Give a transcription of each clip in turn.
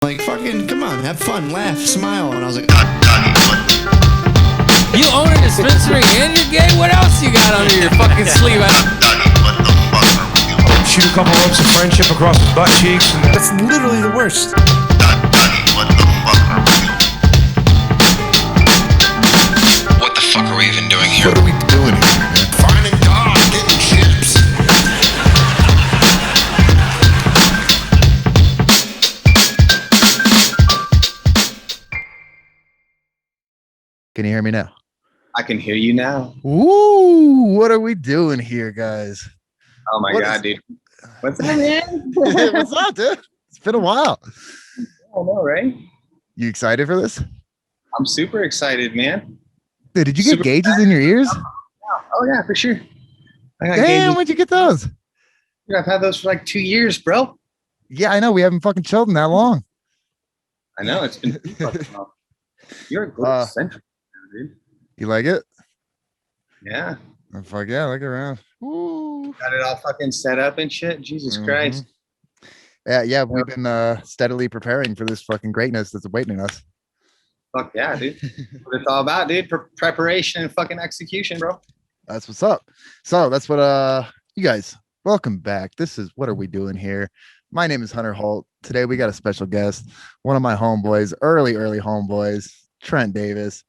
Like, fucking, come on, have fun, laugh, smile. And I was like, you own a dispensary and you're gay? What else you got under your fucking sleeve? Shoot a couple ropes of friendship across his butt cheeks. And that's literally the worst. What the fuck are we even doing here? What are we doing here, man? Finding God, getting chips. Can you hear me now? I can hear you now. Ooh, what are we doing here, guys? Oh my God, dude. What's up, man? What's up, dude? It's been a while. I know, right? You excited for this? I'm super excited, man. Dude, did you get gauges in your ears? Oh yeah, for sure. I got Damn, gauges. when'd you get those? Dude, I've had those for like 2 years, bro. Yeah, I know. We haven't fucking chilled in that long. I know, it's been fucking long. You're a gold centric, dude. You like it? Yeah. Oh, fuck yeah, look around. Ooh. Got it all fucking set up and shit. Jesus Christ. Yeah, we've been steadily preparing for this fucking greatness that's awaiting us. Fuck yeah, dude. What it's all about, dude. Preparation and fucking execution, bro. That's what's up. So that's what you guys, welcome back. This is What Are We Doing Here? My name is Hunter Holt. Today we got a special guest, one of my homeboys, early homeboys, Trent Davis,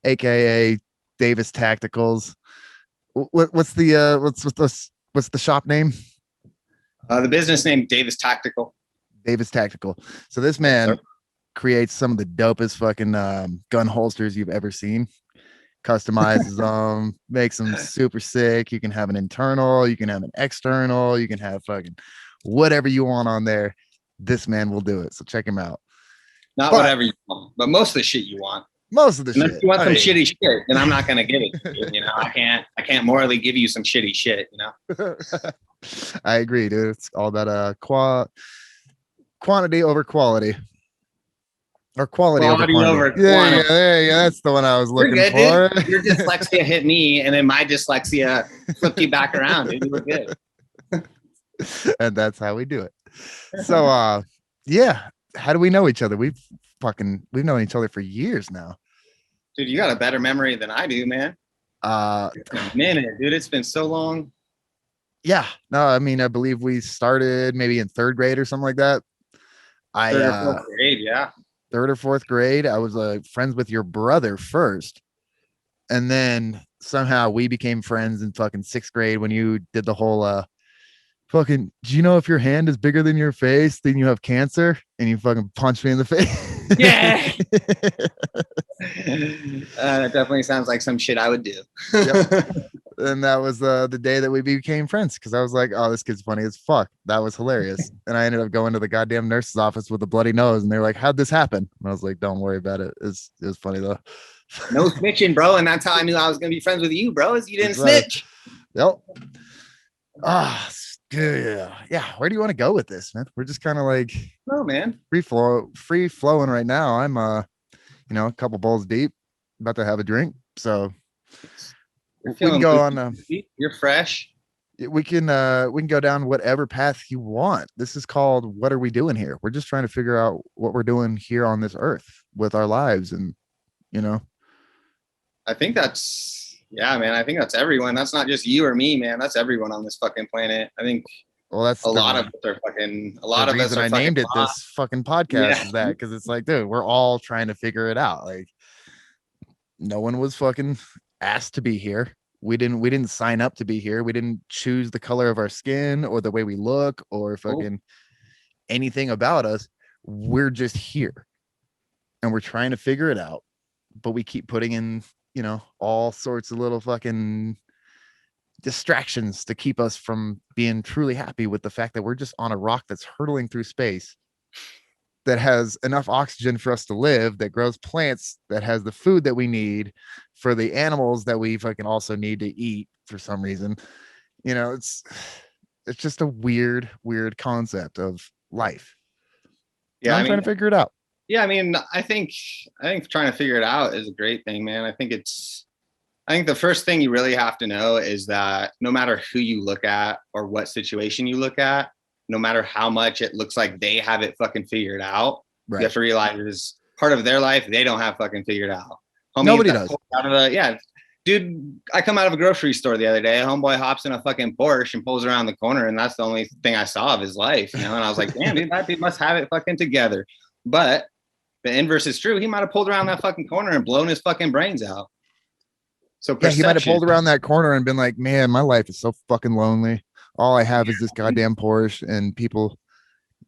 aka DavisTacticals. What's the shop name? The business name DavisTactical. DavisTactical. So this man creates some of the dopest fucking gun holsters you've ever seen. Customizes them, makes them super sick. You can have an internal, you can have an external, you can have fucking whatever you want on there. This man will do it. So check him out. Not whatever you want, but most of the shit you want. Most of the shit. If you want some shitty shit, then I'm not gonna give it to you. You know, I can't morally give you some shitty shit, you know. I agree, dude. It's all about quantity over quality. Or quality over quantity. Yeah, that's the one I was looking for. Dude. Your dyslexia hit me, and then my dyslexia flipped you back around, dude. You were good. And that's how we do it. So yeah. How do we know each other? We've known each other for years now. Dude, you got a better memory than I do, man. A minute, dude. It's been so long. Yeah. No, I mean, I believe we started maybe in third grade or something like that. Third or fourth grade, yeah. Third or fourth grade. I was friends with your brother first. And then somehow we became friends in fucking sixth grade when you did the whole fucking, do you know if your hand is bigger than your face, then you have cancer? And you fucking punched me in the face. Yeah. That definitely sounds like some shit I would do. Yep. And that was the day that we became friends, because I was like, oh, this kid's funny as fuck. That was hilarious. And I ended up going to the goddamn nurse's office with a bloody nose, and they're like, how'd this happen? And I was like, don't worry about it. It was funny though. No snitching, bro. And that's how I knew I was gonna be friends with you, bro, is you didn't snitch. Yep. Yeah. Where do you want to go with this, man? We're just kind of like, oh man, free flowing right now. I'm a couple bowls deep, about to have a drink, so we can go on. You're fresh. We can go down whatever path you want. This is called What Are We Doing Here? We're just trying to figure out what we're doing here on this earth with our lives, and I think that's. Yeah, man. I think that's everyone. That's not just you or me, man. That's everyone on this fucking planet. I think. Well, that's a lot of us are fucking. A lot of us are. I named it this fucking podcast is that because it's like, dude, we're all trying to figure it out. Like, no one was fucking asked to be here. We didn't sign up to be here. We didn't choose the color of our skin or the way we look or fucking anything about us. We're just here, and we're trying to figure it out. But we keep putting in, all sorts of little fucking distractions to keep us from being truly happy with the fact that we're just on a rock that's hurtling through space, that has enough oxygen for us to live, that grows plants, that has the food that we need for the animals that we fucking also need to eat for some reason. It's just a weird concept of life. Yeah, I'm trying to figure it out. Yeah, I mean, I think trying to figure it out is a great thing, man. I think the first thing you really have to know is that no matter who you look at or what situation you look at, no matter how much it looks like they have it fucking figured out, You have to realize is part of their life they don't have fucking figured out. Homies Nobody that does. pull out of dude, I come out of a grocery store the other day. A homeboy hops in a fucking Porsche and pulls around the corner, and that's the only thing I saw of his life, you know. And I was like, damn, dude, that dude must have it fucking together. But the inverse is true. He might have pulled around that fucking corner and blown his fucking brains out. So yeah, he might have pulled around that corner and been like, man, my life is so fucking lonely. All I have is this goddamn Porsche, and people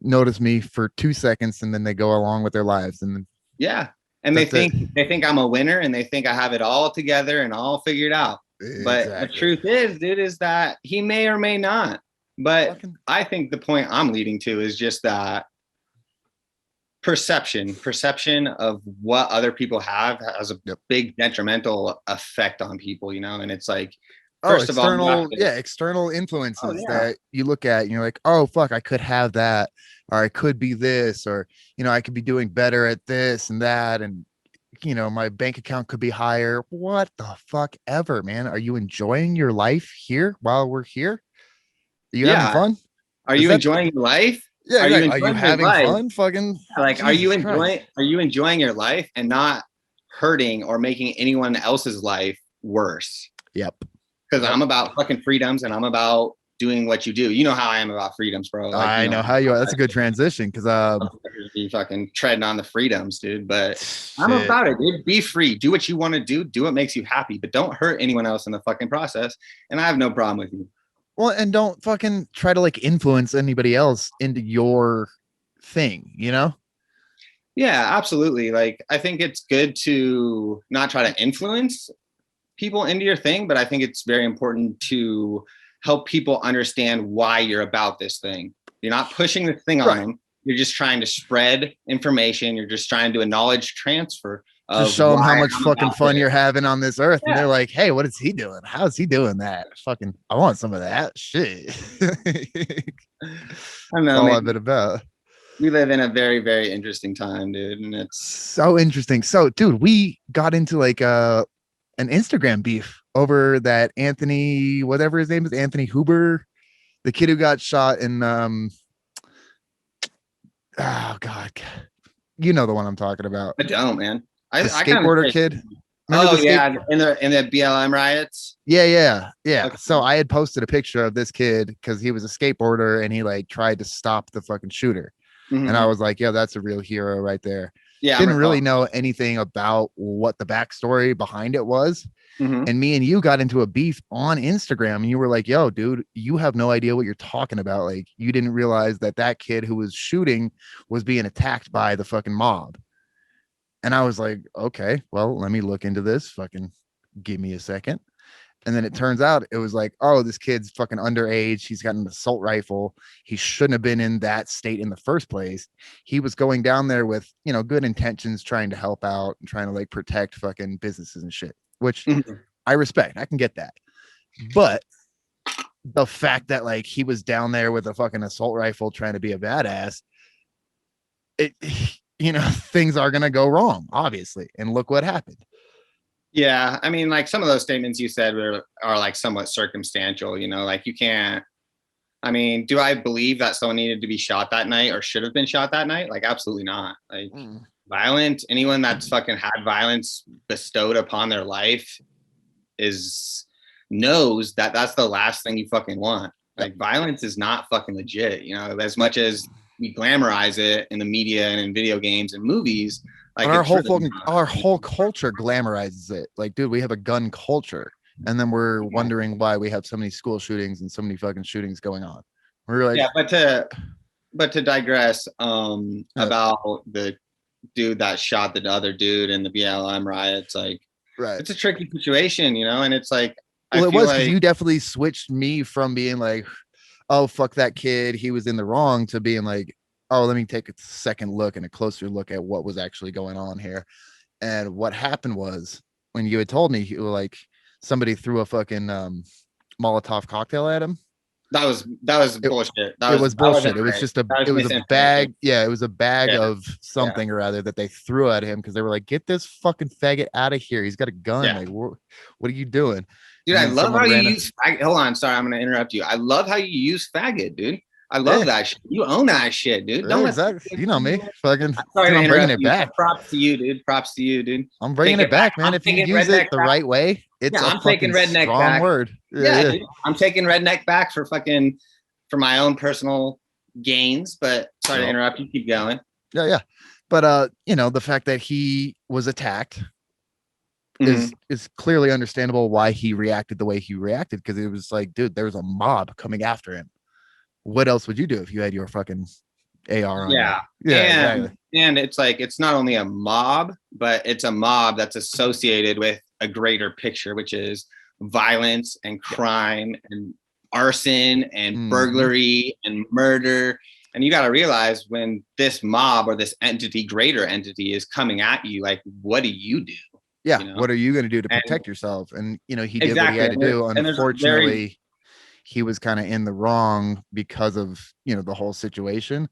notice me for 2 seconds, and then they go along with their lives. And yeah. And they think I'm a winner, and they think I have it all together and all figured out. Exactly. But the truth is, dude, is that he may or may not. But I think the point I'm leading to is just that perception of what other people have has a big detrimental effect on people, you know. And it's like, first of all, external influences that you look at and you're like, oh fuck, I could have that, or I could be this, or you know, I could be doing better at this and that, and you know, my bank account could be higher. What the fuck ever, man? Are you enjoying your life here while we're here? Are you having fun? Are you enjoying your life? Yeah, are you having fun? Fucking like, are you enjoying your life and not hurting or making anyone else's life worse? Yep. Because I'm about fucking freedoms, and I'm about doing what you do. You know how I am about freedoms, bro. Like, I know how you are. That's a good transition, because be fucking treading on the freedoms, dude. But I'm about it, dude. Be free. Do what you want to do. Do what makes you happy, but don't hurt anyone else in the fucking process. And I have no problem with you. Well, and don't fucking try to like influence anybody else into your thing, you know? Yeah, absolutely. Like, I think it's good to not try to influence people into your thing, but I think it's very important to help people understand why you're about this thing. You're not pushing this thing on them. You're just trying to spread information. You're just trying to do a knowledge transfer. Just show them how much fucking fun you're having on this earth. And they're like, hey, what is he doing? How is he doing that? Fucking, I want some of that shit. I don't know. That's all I've been about. We live in a very, very interesting time, dude. And it's so interesting. So, dude, we got into like an Instagram beef over that Anthony, whatever his name is, Anthony Huber, the kid who got shot in oh god, you know the one I'm talking about. I don't, man. The skateboarder kid. Remember in the BLM riots. Yeah. Okay. So I had posted a picture of this kid because he was a skateboarder and he like tried to stop the fucking shooter. Mm-hmm. And I was like, yeah, that's a real hero right there. Yeah, didn't really know anything about what the backstory behind it was. Mm-hmm. And me and you got into a beef on Instagram, and you were like, yo, dude, you have no idea what you're talking about. Like, you didn't realize that kid who was shooting was being attacked by the fucking mob. And I was like, okay, well, let me look into this. Fucking give me a second. And then it turns out it was like, oh, this kid's fucking underage. He's got an assault rifle. He shouldn't have been in that state in the first place. He was going down there with, you know, good intentions, trying to help out and trying to like protect fucking businesses and shit, which I respect. I can get that. But the fact that like he was down there with a fucking assault rifle trying to be a badass, it, you know, things are going to go wrong, obviously. And look what happened. Yeah, I mean, like some of those statements you said are like somewhat circumstantial, you know, like you can't, I mean, do I believe that someone needed to be shot that night or should have been shot that night? Like, absolutely not. Like anyone that's fucking had violence bestowed upon their life knows that that's the last thing you fucking want. Like, violence is not fucking legit, you know, as much as we glamorize it in the media and in video games and movies. Like, our whole culture glamorizes it. Like, dude, we have a gun culture, and then we're wondering why we have so many school shootings and so many fucking shootings going on. We're like, yeah, but to digress, about the dude that shot the other dude in the BLM riots, like, it's a tricky situation, you know, and it's like, well, it was because you definitely switched me from being like, oh fuck that kid, he was in the wrong, to being like, oh, let me take a second look and a closer look at what was actually going on here. And what happened was, when you had told me, you were like, somebody threw a fucking Molotov cocktail at him. That was bullshit. It was bullshit. It was just a bag. Yeah, it was a bag of something or other that they threw at him because they were like, get this fucking faggot out of here. He's got a gun. Yeah. Like, what are you doing? Dude, I love how you use faggot. Hold on, sorry, I'm gonna interrupt you. I love how you use faggot, dude. I love that shit. You own that shit, dude. Yeah, Don't let exactly. You know me. Fucking, Sorry dude, to I'm bringing interrupt it you. back. Props to you, dude. Props to you, dude. I'm bringing Take it back, man. I'm If you taking use it Redneck the back. right way, it's Yeah, a I'm taking fucking Redneck strong back. word. Yeah, dude. I'm taking Redneck back for my own personal gains. But sorry to interrupt you. Keep going. Yeah. But you know, the fact that he was attacked is clearly understandable why he reacted the way he reacted, because it was like, dude, there was a mob coming after him. What else would you do if you had your fucking AR on you? Yeah, exactly. And it's like, it's not only a mob, but it's a mob that's associated with a greater picture, which is violence and crime and arson and burglary and murder. And you got to realize, when this mob or this entity, greater entity, is coming at you, like, what do you do? Yeah. You know? What are you going to do to protect yourself? And, you know, he did what he had to do. Unfortunately, he was kind of in the wrong because of, you know, the whole situation,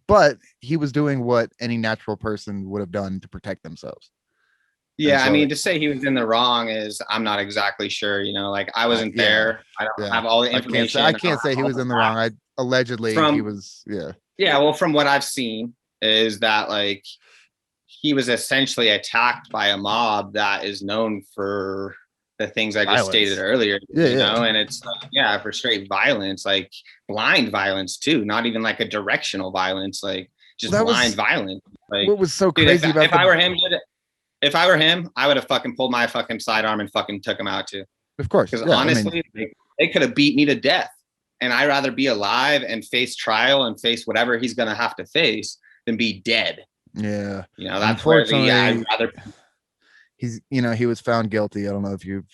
but he was doing what any natural person would have done to protect themselves. Yeah, so, I mean, to say he was in the wrong is, I'm not exactly sure. You know, like, I wasn't there. I don't have all the information. I can't say he was in the wrong. He was. Yeah, well, from what I've seen is that, like, he was essentially attacked by a mob that is known for the things I just stated earlier. You know, and it's for straight violence, like blind violence too, not even like a directional violence, like just blind violence. Like, what was so crazy about if I were him, I would have fucking pulled my fucking sidearm and fucking took him out too. Of course. Because honestly, they could have beat me to death. And I'd rather be alive and face trial and face whatever he's going to have to face than be dead. Yeah. You know, that's where I'd rather. He was found guilty. I don't know if you've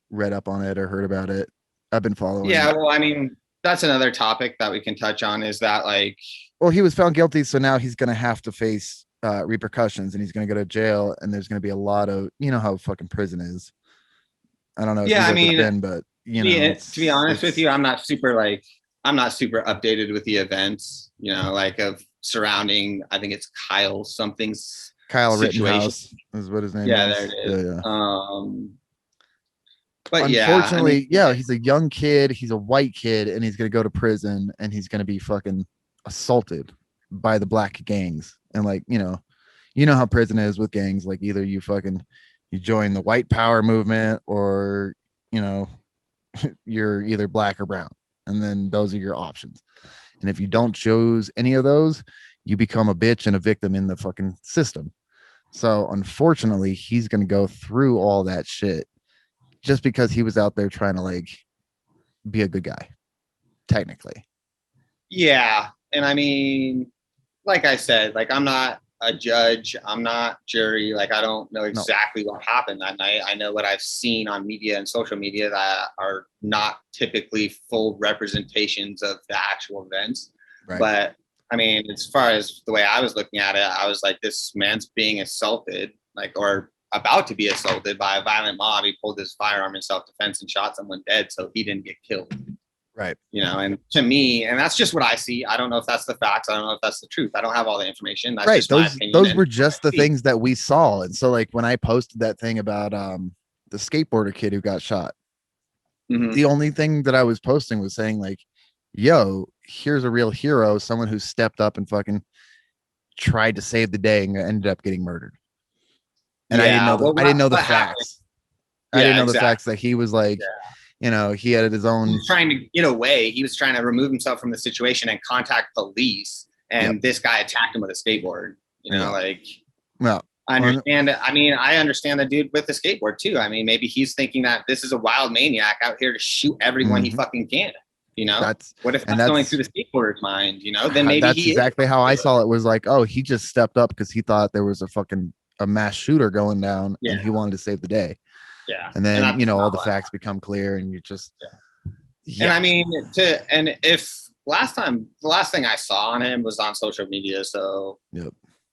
read up on it or heard about it. I've been following. Yeah. Well, I mean, that's another topic that we can touch on, is that, like, well, he was found guilty. So now he's going to have to face repercussions, and he's going to go to jail, and there's going to be a lot of, you know how fucking prison is. I don't know. Yeah. I mean, but to be honest with you, I'm not super updated with the events, you know, like, of surrounding, I think it's Kyle Rittenhouse is what his name is. Yeah, there it is. Yeah. But unfortunately, he's a young kid, he's a white kid, and he's gonna go to prison, and he's gonna be fucking assaulted by the black gangs. And, like, you know how prison is with gangs. Like, either you join the white power movement, or, you know, you're either black or brown, and then those are your options. And if you don't choose any of those, you become a bitch and a victim in the fucking system. So unfortunately, he's going to go through all that shit just because he was out there trying to, like, be a good guy, technically. Yeah. And I mean, like I said, like, I'm not a judge, I'm not jury. Like, I don't know exactly what happened that night. I know what I've seen on media and social media that are not typically full representations of the actual events. Right. But I mean, as far as the way I was looking at it, I was like, this man's being assaulted, like, or about to be assaulted by a violent mob. He pulled his firearm in self-defense and shot someone dead, so he didn't get killed. Right. You know, and to me, and that's just what I see. I don't know if that's the facts. I don't know if that's the truth. I don't have all the information. That's right. Just my opinion. Those were just the things that we saw. And so, like, when I posted that thing about the skateboarder kid who got shot, the only thing that I was posting was saying, like, yo, here's a real hero, someone who stepped up and fucking tried to save the day and ended up getting murdered. And I didn't know the facts. I didn't know the facts that he was like, you know, he had his own. He was trying to get away. He was trying to remove himself from the situation and contact police. And this guy attacked him with a skateboard. You know, like, well, I understand. I mean, I understand the dude with the skateboard too. I mean, maybe he's thinking that this is a wild maniac out here to shoot everyone he fucking can. You know, what if that's going through the skateboarder's mind? You know, then maybe that's exactly how I saw it. Was like, oh, he just stepped up because he thought there was a mass shooter going down, and he wanted to save the day. Yeah, and then you know all the facts become clear, and you just. And I mean, if the last thing I saw on him was on social media, so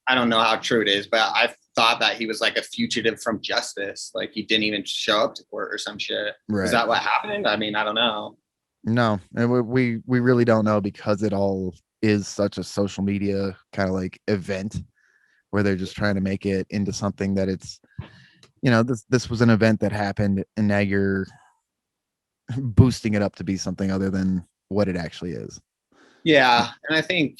I don't know how true it is, but I thought that he was like a fugitive from justice, like he didn't even show up to court or some shit. Right. Is that what happened? I mean, I don't know. No, and we really don't know, because it all is such a social media kind of like event where they're just trying to make it into something that it's, you know, this was an event that happened, and now you're boosting it up to be something other than what it actually is. Yeah, and I think,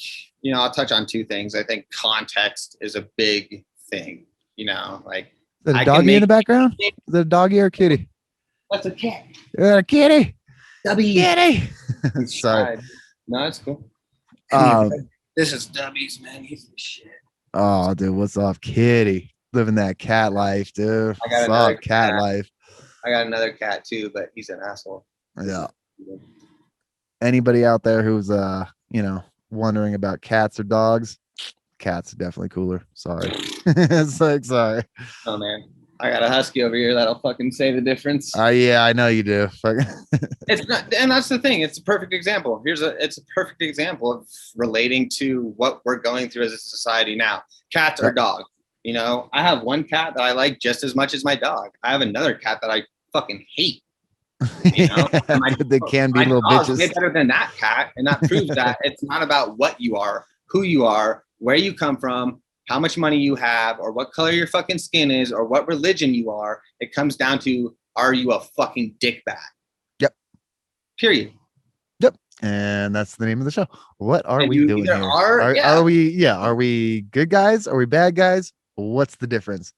I'll touch on two things. I think context is a big thing. Like Is that a I can doggy in make the background? Is that a doggy or a kitty? that's a cat. A kitty. Dubby. Kitty. He's Sorry. shy. No, it's cool. Um, This is Dubby's, man. He's the shit. oh, dude, what's up, kitty? Living that cat life, dude. I got What's another up, cat cat. life? I got another cat too, but he's an asshole. Yeah. Anybody out there who's wondering about cats or dogs? Cats are definitely cooler. Sorry. It's like sorry. Oh man, I got a husky over here that'll fucking say the difference. Yeah, I know you do. It's not, and that's the thing. It's a perfect example. It's a perfect example of relating to what we're going through as a society now. Cats or dogs. I have one cat that I like just as much as my dog. I have another cat that I fucking hate. They can be little dog's bitches. way better than that cat, and that proves that it's not about what you are, who you are, where you come from, how much money you have, or what color your fucking skin is, or what religion you are. It comes down to, are you a fucking dickbag? Yep. Period. Yep. And that's the name of the show. What are And we you doing either here? are Are we good guys? Are we bad guys? What's the difference?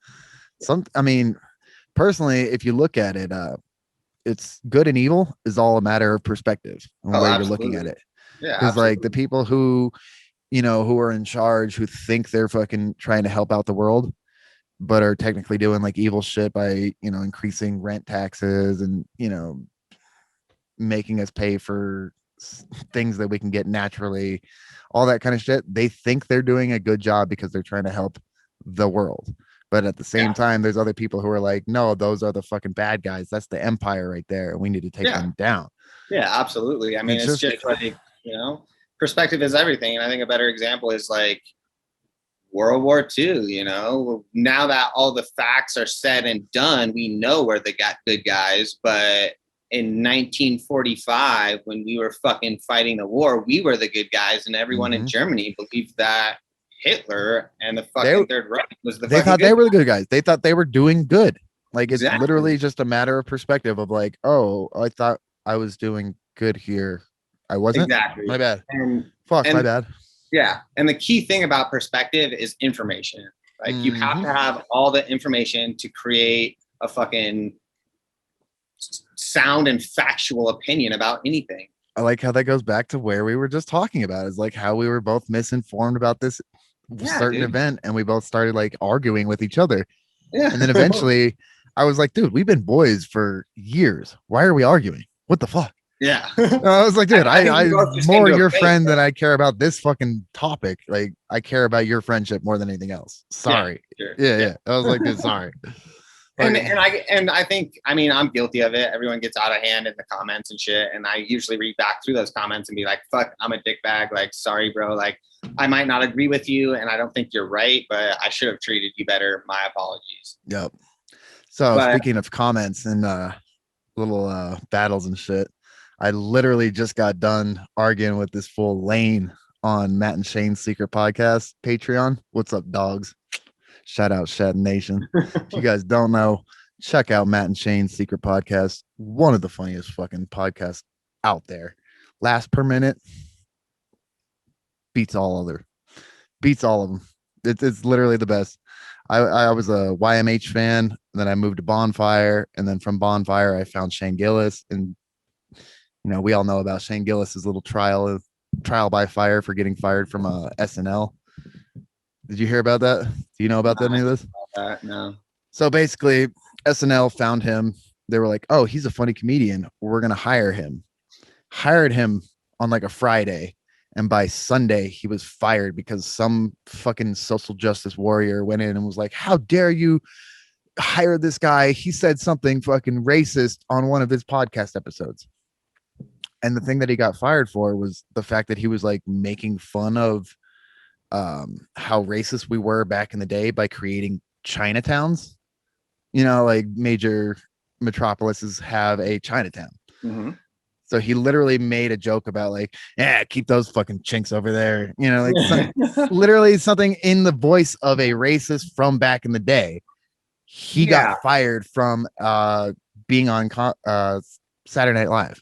Personally, if you look at it, it's good and evil is all a matter of perspective and where you're looking at it. Yeah. Because like the people who are in charge, who think they're fucking trying to help out the world, but are technically doing like evil shit by, increasing rent taxes and, making us pay for things that we can get naturally, all that kind of shit. They think they're doing a good job because they're trying to help the world. But at the same time, there's other people who are like, no, those are the fucking bad guys. That's the empire right there. And we need to take them down. Yeah, absolutely. I mean, it's just like, perspective is everything. And I think a better example is like World War II, now that all the facts are said and done, we know where they got good guys. But in 1945, when we were fucking fighting the war, we were the good guys. And everyone in Germany believed that Hitler and the fucking Third Reich was the. They thought they were the good guys. They thought they were doing good. Like it's literally just a matter of perspective of like, oh, I thought I was doing good here. I wasn't. Exactly. My bad. And my bad. Yeah, and the key thing about perspective is information. Like you have to have all the information to create a fucking sound and factual opinion about anything. I like how that goes back to where we were just talking about. Is like how we were both misinformed about this certain event, and we both started like arguing with each other. Yeah. And then eventually I was like, dude, we've been boys for years. Why are we arguing? What the fuck? Yeah. I was like, dude, I'm more your friend than I care about this fucking topic. Like I care about your friendship more than anything else. Sorry. Yeah. I was like, dude, sorry. And I think, I'm guilty of it. Everyone gets out of hand in the comments and shit. And I usually read back through those comments and be like, fuck, I'm a dickbag. Like, sorry, bro. Like, I might not agree with you and I don't think you're right, but I should have treated you better. My apologies. Yep. So speaking of comments and little battles and shit, I literally just got done arguing with this fool Lane on Matt and Shane's Secret Podcast Patreon. What's up, dogs? Shout out Shat Nation. If you guys don't know, check out Matt and Shane's Secret Podcast. One of the funniest fucking podcasts out there. Laughs per minute beats all of them. It's literally the best. I was a YMH fan, then I moved to Bonfire, and then from Bonfire I found Shane Gillis, and we all know about Shane Gillis's little trial by fire for getting fired from SNL. Did you hear about that? Do you know about any of this? No. So basically, SNL found him. They were like, "Oh, he's a funny comedian. We're gonna hire him." Hired him on like a Friday, and by Sunday he was fired because some fucking social justice warrior went in and was like, "How dare you hire this guy? He said something fucking racist on one of his podcast episodes." And the thing that he got fired for was the fact that he was like making fun of how racist we were back in the day by creating Chinatowns. Like major metropolises have a Chinatown. So he literally made a joke about like, yeah, keep those fucking chinks over there. Literally something in the voice of a racist from back in the day. He got fired from being on Saturday Night Live.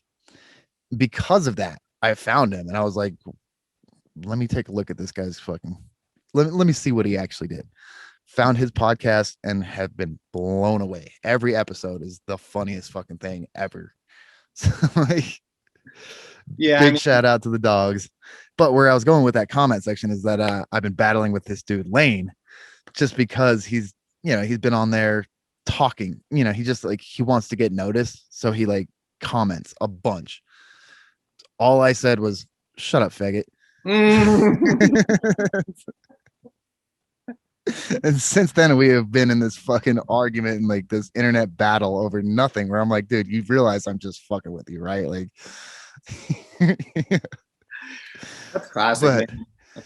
Because of that, I found him and I was like, let me take a look at this guy's fucking. Let me see what he actually did. Found his podcast and have been blown away. Every episode is the funniest fucking thing ever. So, like, big shout out to the dogs. But where I was going with that comment section is that I've been battling with this dude Lane, just because he's been on there talking. He just like he wants to get noticed, so he like comments a bunch. All I said was, "Shut up, faggot." And since then we have been in this fucking argument and like this internet battle over nothing, where I'm like, dude, you realize I'm just fucking with you, right? Like, that's classic.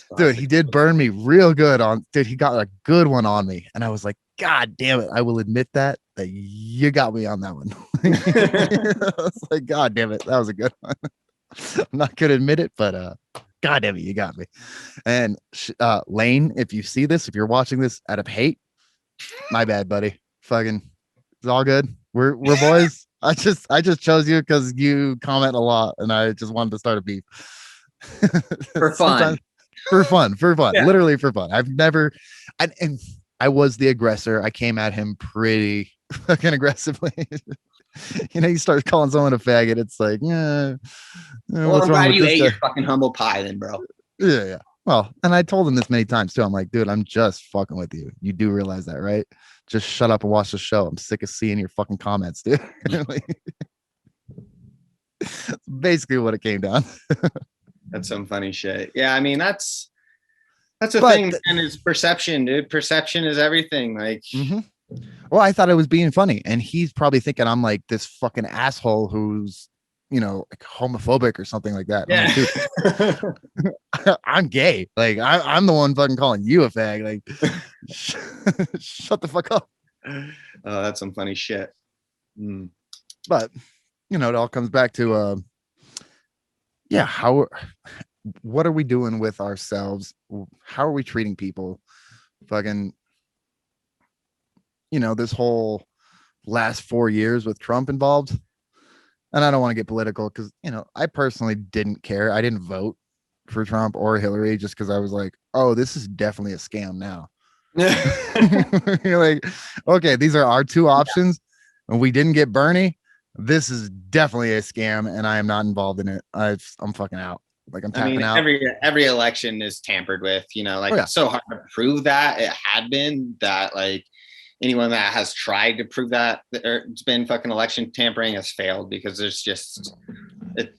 But, dude, he did burn me real good on, dude, he got a good one on me, and I was like, God damn it, I will admit that you got me on that one. I was like, God damn it, that was a good one. I'm not gonna admit it, but God damn it, you got me. And Lane, if you see this, if you're watching this out of hate, my bad, buddy. Fucking, it's all good. We're boys. I just chose you because you comment a lot, and I just wanted to start a beef. For fun. For fun. Yeah. Literally for fun. And I was the aggressor. I came at him pretty fucking aggressively. You start calling someone a faggot. It's like, yeah. Well, I'm glad you ate your fucking humble pie then, bro. Yeah. Well, and I told him this many times too. I'm like, dude, I'm just fucking with you. You do realize that, right? Just shut up and watch the show. I'm sick of seeing your fucking comments, dude. That's basically what it came down. That's some funny shit. Yeah, I mean, that's the thing, and it's perception, dude. Perception is everything. Like, well, I thought I was being funny, and he's probably thinking I'm like this fucking asshole who's, like homophobic or something like that. Yeah. I'm, like, I'm gay. Like, I'm the one fucking calling you a fag. Like, shut the fuck up. Oh, that's some funny shit. But it all comes back to what are we doing with ourselves? How are we treating people? Fucking, this whole last 4 years with Trump involved. And I don't want to get political because, I personally didn't care. I didn't vote for Trump or Hillary just because I was like, oh, this is definitely a scam now. You're like, okay, these are our two options, and we didn't get Bernie. This is definitely a scam, and I am not involved in it. I'm fucking out. Like, I'm tapping out. Every election is tampered with. It's so hard to prove that. It had been that, like, anyone that has tried to prove that it's been fucking election tampering has failed, because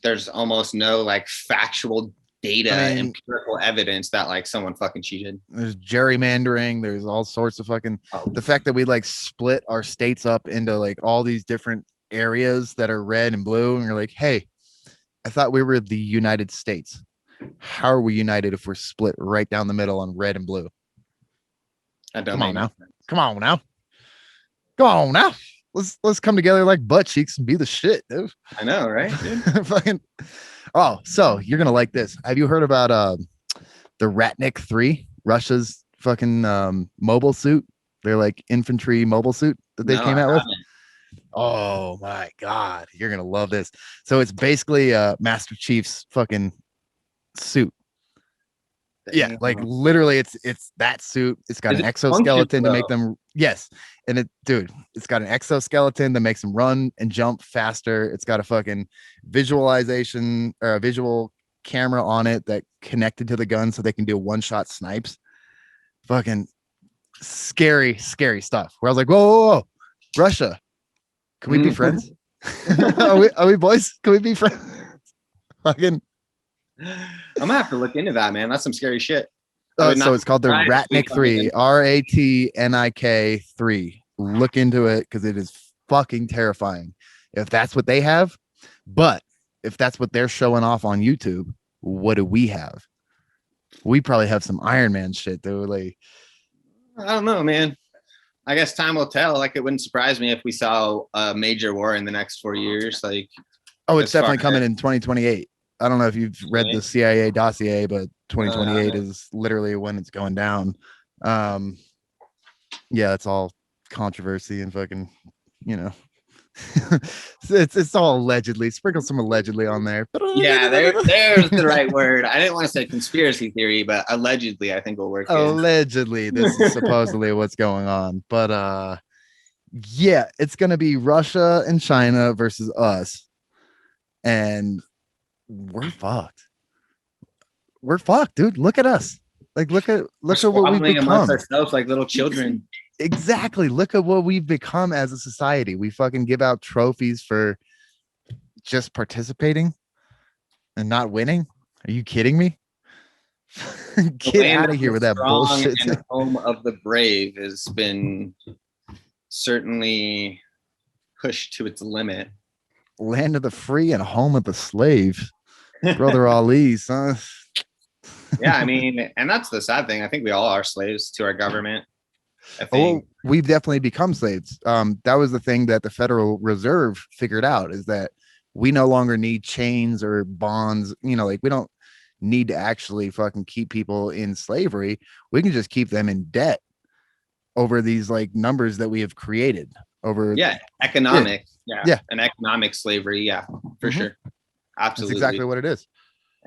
there's almost no like factual data, empirical evidence that like someone fucking cheated. There's gerrymandering. There's all sorts of fucking the fact that we like split our states up into like all these different areas that are red and blue, and you're like, hey, I thought we were the United States. How are we united if we're split right down the middle on red and blue? Come on now. Let's come together like butt cheeks and be the shit, dude. I know, right? Fucking. Oh, so you're gonna like this. Have you heard about the Ratnik III, Russia's fucking mobile suit? They're like infantry mobile suit that they came out with. Oh my god, you're gonna love this. So it's basically Master Chief's fucking suit. Yeah, like literally it's that suit. It's got an exoskeleton to make them, yes. And it's got an exoskeleton that makes them run and jump faster. It's got a fucking visualization or a visual camera on it that connected to the gun so they can do one-shot snipes. Fucking scary stuff. Where I was like, whoa. Russia, can we be friends? are we boys? Can we be friends? Fucking I'm gonna have to look into that, man. That's some scary shit. So it's called the Ratnik III, Ratnik 3. Look into it because it is fucking terrifying. If that's what they have, but if that's what they're showing off on YouTube, what do we have? We probably have some Iron Man shit, though. Like, I don't know, man. I guess time will tell. Like, it wouldn't surprise me if we saw a major war in the next 4 years. Like, oh, it's definitely coming in 2028. I don't know if you've read the CIA dossier, but 2028 is literally when it's going down. Yeah, it's all controversy and fucking, It's all allegedly. Sprinkle some allegedly on there. Yeah, there's the right word. I didn't want to say conspiracy theory, but allegedly, I think will work. Here. Allegedly, this is supposedly what's going on. But yeah, it's gonna be Russia and China versus us, and we're fucked. We're fucked, dude. Look at us. Like, look at what we've become. Ourselves like little children. Exactly. Look at what we've become as a society. We fucking give out trophies for just participating and not winning. Are you kidding me? Get out of here with that bullshit. And the home of the brave has been certainly pushed to its limit. Land of the free and home of the slave. Brother Ali, son. Yeah, I mean, and that's the sad thing. I think we all are slaves to our government. Oh, we've definitely become slaves. That was the thing that the Federal Reserve figured out, is that we no longer need chains or bonds. You know, like, we don't need to actually fucking keep people in slavery. We can just keep them in debt over these like numbers that we have created over. Yeah, economic. Yeah. An economic slavery. Yeah, for sure. Absolutely. That's exactly what it is.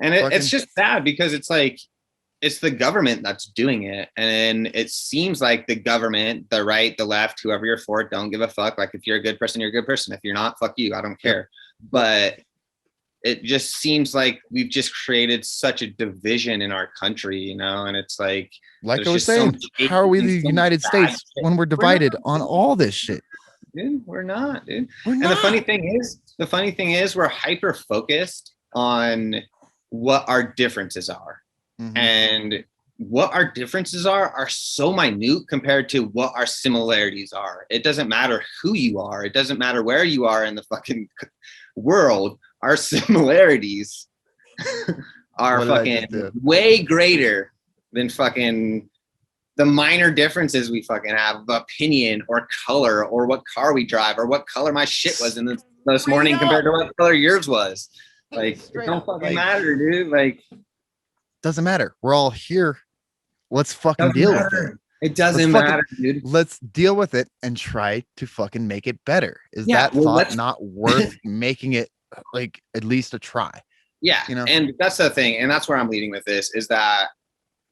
And it's just sad because it's like, it's the government that's doing it. And it seems like the government, the right, the left, whoever you're for, don't give a fuck. Like, if you're a good person, you're a good person. If you're not, fuck you. I don't care. But it just seems like we've just created such a division in our country, you know? And it's like I was saying, how are we the United States when we're divided on all this shit? Dude, we're not, dude. And the funny thing is we're hyper focused on what our differences are. Mm-hmm. And what our differences are so minute compared to what our similarities are. It doesn't matter who you are. It doesn't matter where you are in the fucking world. Our similarities are fucking way greater than fucking the minor differences we fucking have of opinion or color or what car we drive or what color my shit was in this morning compared to what color yours was. Like, it don't fucking matter, dude. Like, doesn't matter. We're all here. Let's fucking deal with it. It doesn't matter, dude. Let's deal with it and try to fucking make it better. Is that thought not worth making it like at least a try? Yeah, you know? And that's the thing, and that's where I'm leading with this, is that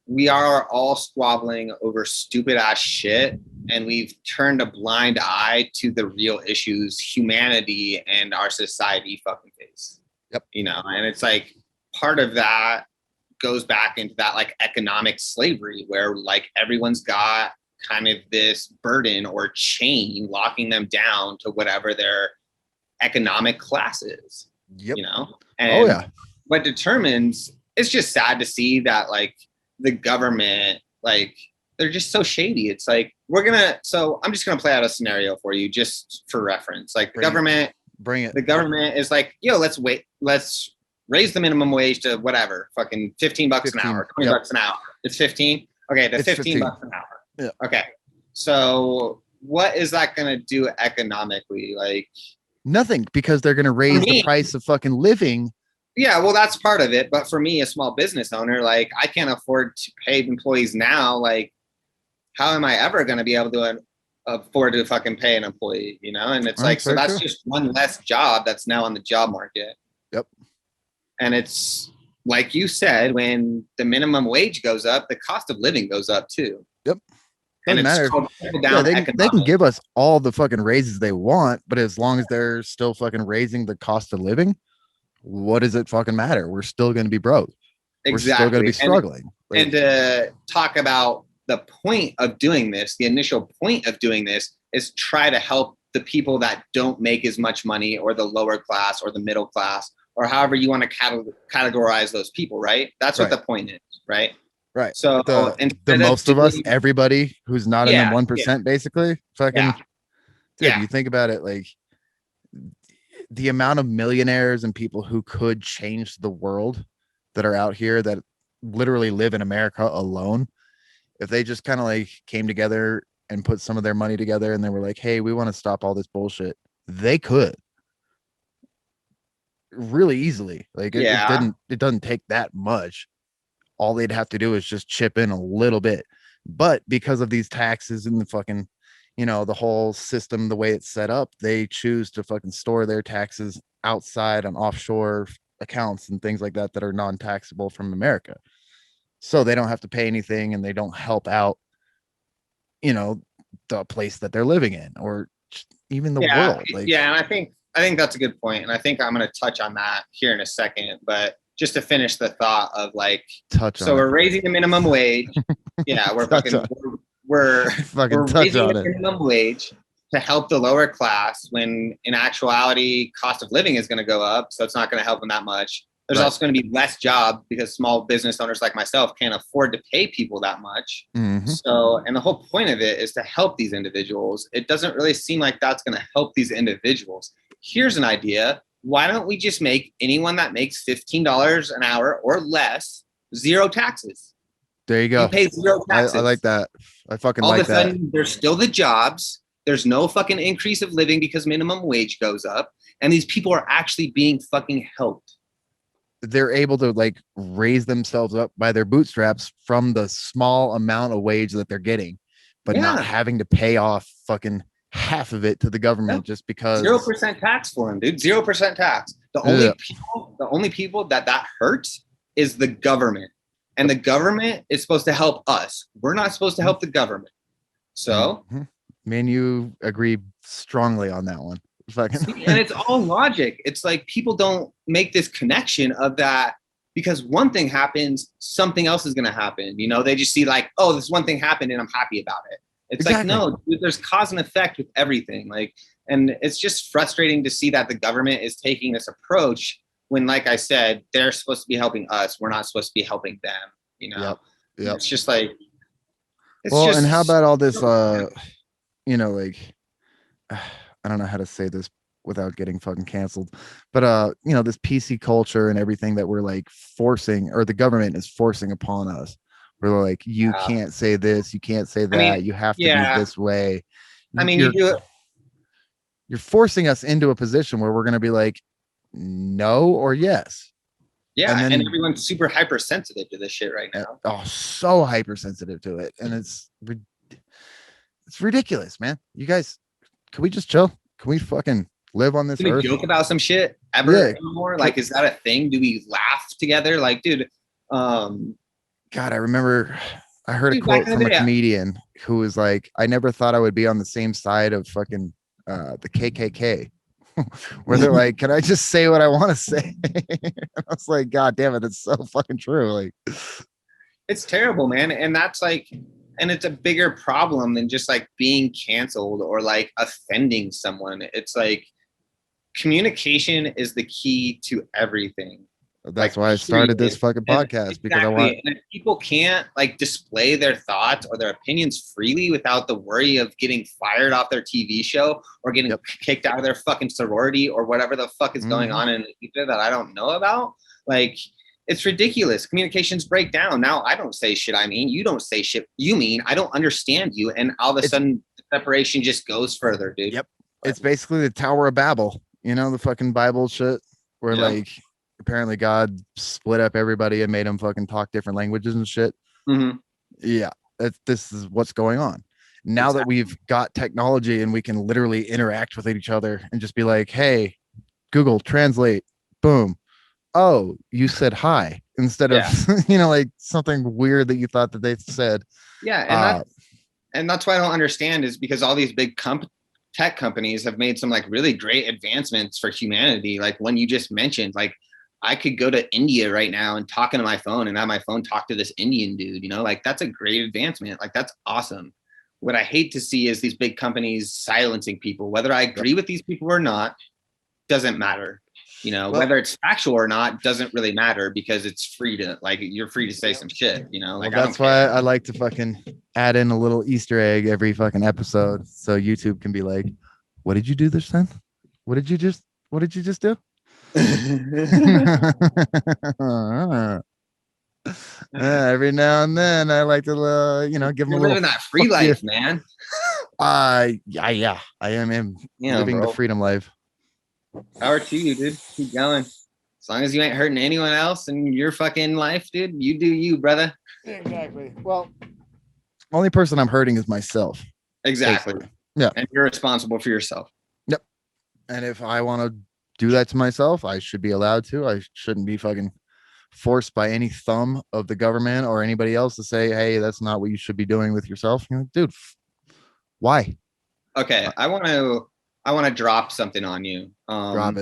we are all squabbling over stupid ass shit, and we've turned a blind eye to the real issues humanity and our society fucking face. Yep. You know, and it's like part of that goes back into that like economic slavery where like everyone's got kind of this burden or chain locking them down to whatever their economic class is. Yep. You know? And oh yeah. What determines, it's just sad to see that like the government, like they're just so shady. It's like, so I'm just going to play out a scenario for you just for reference. Like the government is like, yo, let's raise the minimum wage to whatever, fucking $15 an hour, $20 an hour. It's 15. Okay. To $15 an hour. Yeah. Okay. So what is that going to do economically? Like nothing, because they're going to raise the price of fucking living. Yeah. Well, that's part of it. But for me, a small business owner, like I can't afford to pay employees now. Like how am I ever going to be able to afford to fucking pay an employee, you know? And it's like, so that's just one less job that's now on the job market. Yep. And it's like you said, when the minimum wage goes up, the cost of living goes up too. Yep. And matter. They can give us all the fucking raises they want, but as long as they're still fucking raising the cost of living, what does it fucking matter? We're still going to be broke. Exactly. We're still going to be struggling. And to talk about the point of doing this, the initial point of doing this is try to help the people that don't make as much money, or the lower class or the middle class, or however you want to categorize those people, right? That's what the point is, right? Right. So the most of us, everybody who's not in the 1%, basically, fucking, dude, you think about it, like the amount of millionaires and people who could change the world that are out here that literally live in America alone. If they just kind of like came together and put some of their money together and they were like, hey, we want to stop all this bullshit, they could really easily. Like it doesn't take that much. All they'd have to do is just chip in a little bit. But because of these taxes and the fucking, you know, the whole system, the way it's set up, they choose to fucking store their taxes outside on offshore accounts and things like that that are non-taxable from America. So they don't have to pay anything and they don't help out, you know, the place that they're living in or even the world. Like, yeah, and I think that's a good point, and I think I'm going to touch on that here in a second. But just to finish the thought of like, we're raising the minimum wage. Yeah, we're we're raising the minimum wage to help the lower class when in actuality cost of living is going to go up, so it's not going to help them that much. There's also going to be less jobs because small business owners like myself can't afford to pay people that much. So, and the whole point of it is to help these individuals. It doesn't really seem like that's going to help these individuals. Here's an idea. Why don't we just make anyone that makes $15 an hour or less zero taxes? There you go. You pay zero taxes. I like that. I fucking like that. All of a sudden, there's still the jobs. There's no fucking increase of living because minimum wage goes up. And these people are actually being fucking helped. They're able to like raise themselves up by their bootstraps from the small amount of wage that they're getting, but not having to pay off fucking half of it to the government just because 0% tax for them, dude. 0% tax. The only people that hurts is the government, and the government is supposed to help us. We're not supposed to help the government. So, me and you agree strongly on that one. And it's all logic. It's like people don't make this connection of that because one thing happens, something else is going to happen. You know, they just see like, oh, this one thing happened and I'm happy about it. It's like, no, dude, there's cause and effect with everything. Like, and it's just frustrating to see that the government is taking this approach when, like I said, they're supposed to be helping us. We're not supposed to be helping them, you know? Yep. It's just like, and how about all this, you know, like, I don't know how to say this without getting fucking canceled, but you know, this PC culture and everything that we're like forcing, or the government is forcing upon us. We're like, you can't say this, you can't say that, I mean, you have to be this way. I mean, you're forcing us into a position where we're going to be like, no or yes. Yeah, and everyone's super hypersensitive to this shit right now. Oh, so hypersensitive to it, and it's ridiculous, man. You guys, can we just chill? Can we fucking live on this earth? Can we joke about some shit ever anymore? Like, is that a thing? Do we laugh together? Like, dude, God, I remember I heard a quote from a comedian who was like, I never thought I would be on the same side of fucking the KKK, where they're like, can I just say what I want to say? I was like, God damn it, it's so fucking true. Like, it's terrible, man. And that's like, and it's a bigger problem than just like being canceled or like offending someone. It's like communication is the key to everything. That's why I started this fucking podcast, because I want. And if people can't like display their thoughts or their opinions freely without the worry of getting fired off their TV show or getting kicked out of their fucking sorority or whatever the fuck is going on in Ether that I don't know about, like, it's ridiculous. Communications break down. Now I don't say shit I mean. You don't say shit you mean. I don't understand you. And all of a sudden, the separation just goes further, dude. Yep. It's basically the Tower of Babel. You know, the fucking Bible shit where like apparently God split up everybody and made them fucking talk different languages and shit. Yeah. This is what's going on. Now that we've got technology and we can literally interact with each other and just be like, hey, Google translate, boom. Oh, you said hi instead of, you know, like something weird that you thought that they said. Yeah. And that's why I don't understand is because all these big tech companies have made some like really great advancements for humanity. Like when you just mentioned, like I could go to India right now and talk into my phone and have my phone talk to this Indian dude, you know, like that's a great advancement. Like that's awesome. What I hate to see is these big companies silencing people, whether I agree with these people or not, doesn't matter. You know, whether it's factual or not doesn't really matter because it's free to like, you're free to say some shit, you know, like that's why I like to fucking add in a little Easter egg every fucking episode. So YouTube can be like, what did you do this time? What did you just do? Every now and then I like to, you know, give them a little living that free life, man. Yeah, I am living the freedom life. Power to you, dude. Keep going. As long as you ain't hurting anyone else in your fucking life, dude, you do you, brother. Exactly. Well, only person I'm hurting is myself. Exactly. Yeah. And you're responsible for yourself. Yep. And if I want to do that to myself, I should be allowed to. I shouldn't be fucking forced by any thumb of the government or anybody else to say, hey, that's not what you should be doing with yourself. You're like, dude, why? Okay, I want to drop something on you. Drop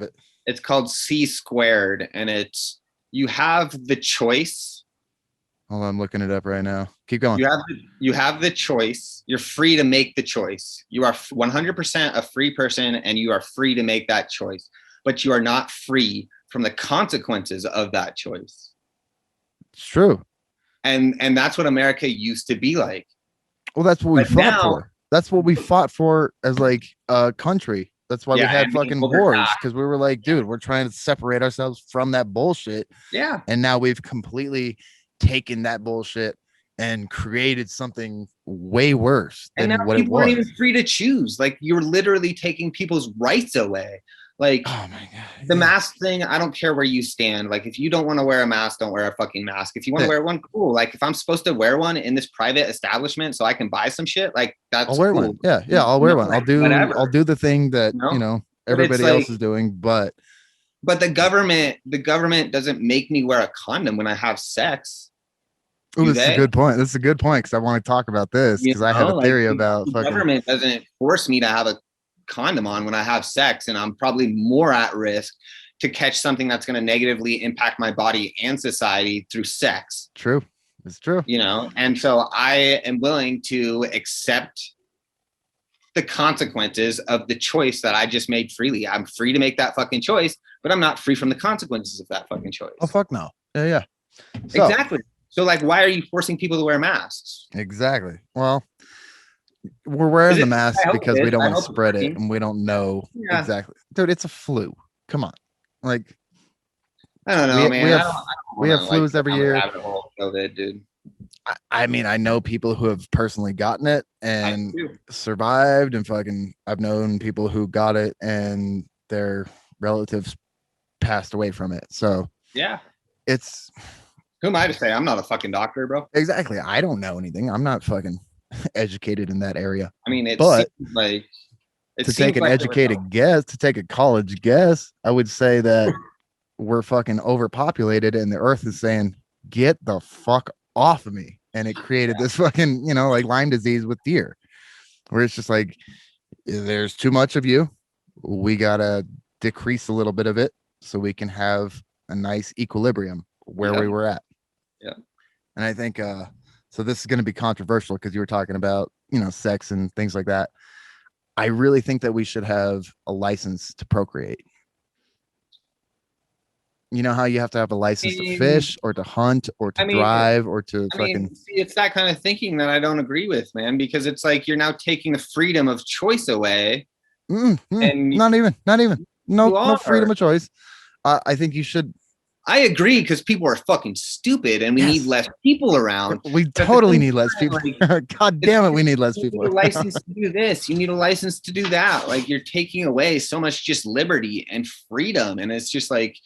it. It's called C squared, and it's you have the choice. Hold on, I'm looking it up right now. Keep going. You have the choice. You're free to make the choice. You are 100% a free person, and you are free to make that choice. But you are not free from the consequences of that choice. It's true. And that's what America used to be like. Well, that's what we fought for. That's what we fought for as like a country. That's why we had fucking wars, because we were like, dude, we're trying to separate ourselves from that bullshit. Yeah. And now we've completely taken that bullshit and created something way worse than what it was. People aren't even free to choose. Like, you're literally taking people's rights away. Like, oh my God, the mask thing, I don't care where you stand. Like, if you don't want to wear a mask, don't wear a fucking mask. If you want to wear one, cool. Like, if I'm supposed to wear one in this private establishment so I can buy some shit, like, that's I'll wear one. Yeah, I'll wear one. I'll do the thing that everybody else is doing, but the government doesn't make me wear a condom when I have sex. Oh, that's a good point. That's a good point, because I want to talk about this, because I have a theory about the government doesn't force me to have a condom on when I have sex, and I'm probably more at risk to catch something that's going to negatively impact my body and society through sex. True. It's true. And so I am willing to accept the consequences of the choice that I just made freely. I'm free to make that fucking choice, but I'm not free from the consequences of that fucking choice. Oh, fuck no. Yeah. Exactly. So, like, why are you forcing people to wear masks? Exactly. Well, we're wearing the mask because we don't want to spread it, and we don't know exactly. Dude, it's a flu. Come on. Like, I don't know, man. We have flus every year. COVID, dude. I mean, I know people who have personally gotten it and survived, and fucking, I've known people who got it and their relatives passed away from it. So yeah, it's. Who am I to say? I'm not a fucking doctor, bro. Exactly. I don't know anything. I'm not fucking educated in that area. I mean, to take an educated guess, to take a college guess, I would say that we're fucking overpopulated, and the earth is saying, get the fuck off of me. And it created this fucking, like Lyme disease with deer, where it's just like, there's too much of you. We gotta decrease a little bit of it so we can have a nice equilibrium where we were at. Yeah. And I think so this is going to be controversial, because you were talking about sex and things like that. I really think that we should have a license to procreate. You know how you have to have a license to fish or to hunt or to drive or to fucking. See, it's that kind of thinking that I don't agree with, man, because it's like you're now taking the freedom of choice away. And not even no freedom of choice. I think you should. I agree, because people are fucking stupid, and we need less people around. We totally need less people. Like, God damn it, we need less people. You need a license to do this. You need a license to do that. Like, you're taking away so much just liberty and freedom, and it's just like,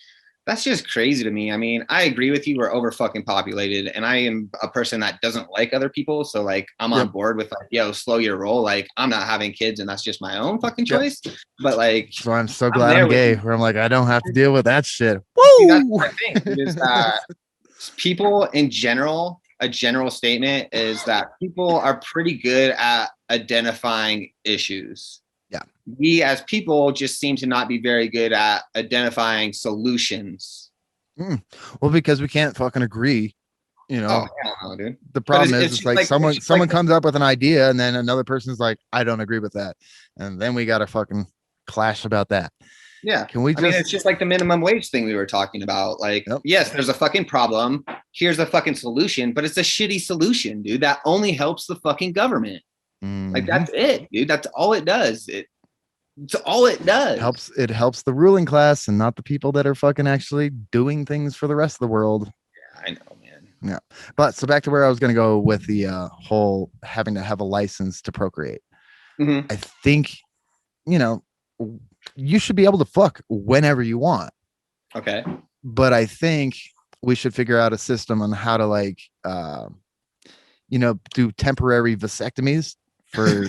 that's just crazy to me. I mean, I agree with you. We're over fucking populated, and I am a person that doesn't like other people. So, like, I'm on board with, like, yo, slow your roll. Like, I'm not having kids, and that's just my own fucking choice. But, like, so I'm so glad I'm gay, where I'm like, I don't have to deal with that shit. Woo! That's what I think, is that people in general, a general statement is that people are pretty good at identifying issues. Yeah. We as people just seem to not be very good at identifying solutions. Well, because we can't fucking agree. Oh, hell no, dude. The problem is it's like someone comes up with an idea, and then another person's like, I don't agree with that. And then we got to fucking clash about that. Yeah. Can we I mean, it's just like the minimum wage thing we were talking about. Like, yes, there's a fucking problem. Here's a fucking solution, but it's a shitty solution, dude. That only helps the fucking government. Like, that's it, dude. That's all it does. It's all it does. It helps the ruling class and not the people that are fucking actually doing things for the rest of the world. Yeah, I know, man. Yeah. But so back to where I was going to go with the whole having to have a license to procreate. I think, you should be able to fuck whenever you want. Okay. But I think we should figure out a system on how to, like, do temporary vasectomies for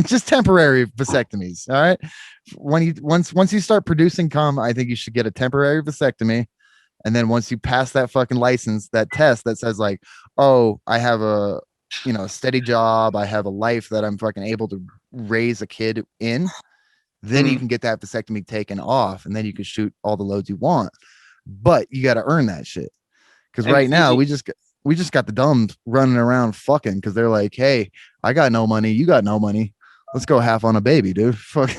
just temporary vasectomies. All right. Once you start producing cum, I think you should get a temporary vasectomy. And then once you pass that fucking license, that test that says like, oh, I have a steady job, I have a life that I'm fucking able to raise a kid in, then you can get that vasectomy taken off, and then you can shoot all the loads you want. But you got to earn that shit. Because right now we just got the dumbs running around fucking because they're like, hey, I got no money, you got no money. Let's go half on a baby, dude. Fuck.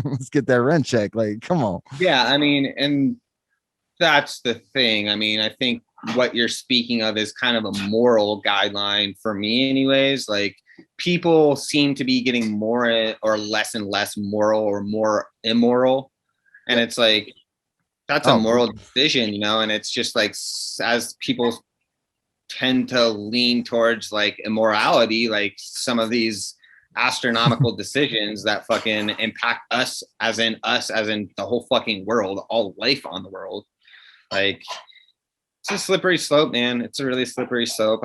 Let's get that rent check. Like, come on. Yeah, I mean, and that's the thing. I mean, I think what you're speaking of is kind of a moral guideline for me anyways. Like, people seem to be getting more or less and less moral or more immoral. And it's like, that's a moral decision, and it's just like, as people tend to lean towards like immorality, like some of these astronomical decisions that fucking impact us as in the whole fucking world, all life on the world. Like, it's a slippery slope, man. It's a really slippery slope.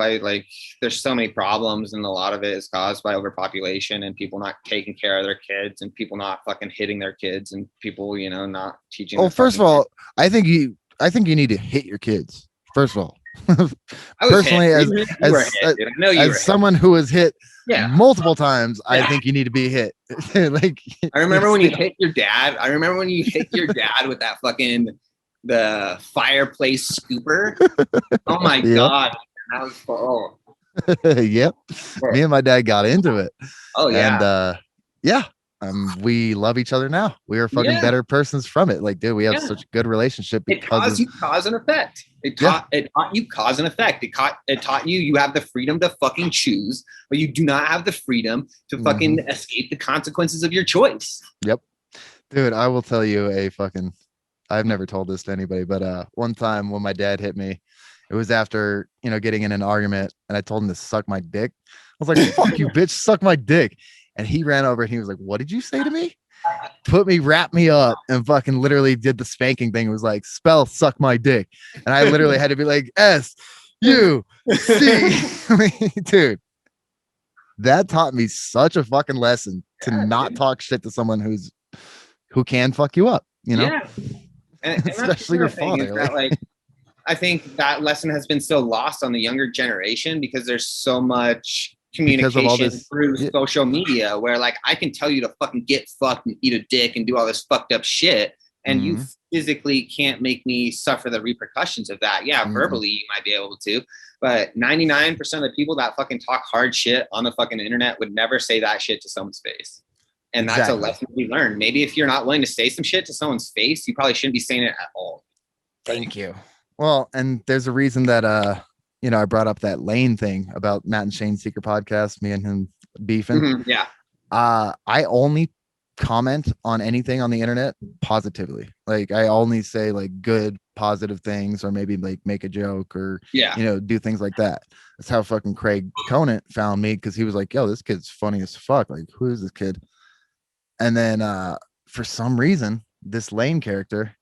There's so many problems, and a lot of it is caused by overpopulation and people not taking care of their kids and people not fucking hitting their kids and people, not teaching. Well, first of all, I think you need to hit your kids. First of all, personally, as someone who was hit multiple times, I think you need to be hit. Like, I remember when you hit your dad. I remember when you hit your dad with that fucking the fireplace scooper. Oh my god, that was cool. Yep, me and my dad got into it. Oh yeah, and we love each other now. We are fucking better persons from it. Like, dude, we have such a good relationship because you cause and effect. It taught you cause and effect. It taught you have the freedom to fucking choose, but you do not have the freedom to fucking escape the consequences of your choice. Yep, dude, I will tell you I've never told this to anybody, but one time when my dad hit me, it was after, getting in an argument, and I told him to suck my dick. I was like, fuck you, bitch, suck my dick. And he ran over and he was like, what did you say to me? Wrapped me up and fucking literally did the spanking thing. It was like, spell suck my dick. And I literally had to be like, S-U-C. Dude, that taught me such a fucking lesson to not talk shit to someone who can fuck you up, Yeah. And especially your father. I think that lesson has been so lost on the younger generation because there's so much communication through social media where like I can tell you to fucking get fucked and eat a dick and do all this fucked up shit, and you physically can't make me suffer the repercussions of that. Yeah, verbally you might be able to, but 99% of the people that fucking talk hard shit on the fucking internet would never say that shit to someone's face. And that's a lesson we learned. Maybe if you're not willing to say some shit to someone's face, you probably shouldn't be saying it at all. Thank you. Well, and there's a reason that I brought up that Lane thing about Matt and Shane's secret podcast, me and him beefing. I only comment on anything on the internet positively. Like, I only say like good positive things, or maybe like make a joke or do things like that. That's how fucking Craig Conant found me, because he was like, yo, this kid's funny as fuck. Like, who is this kid? And then for some reason, this Lane character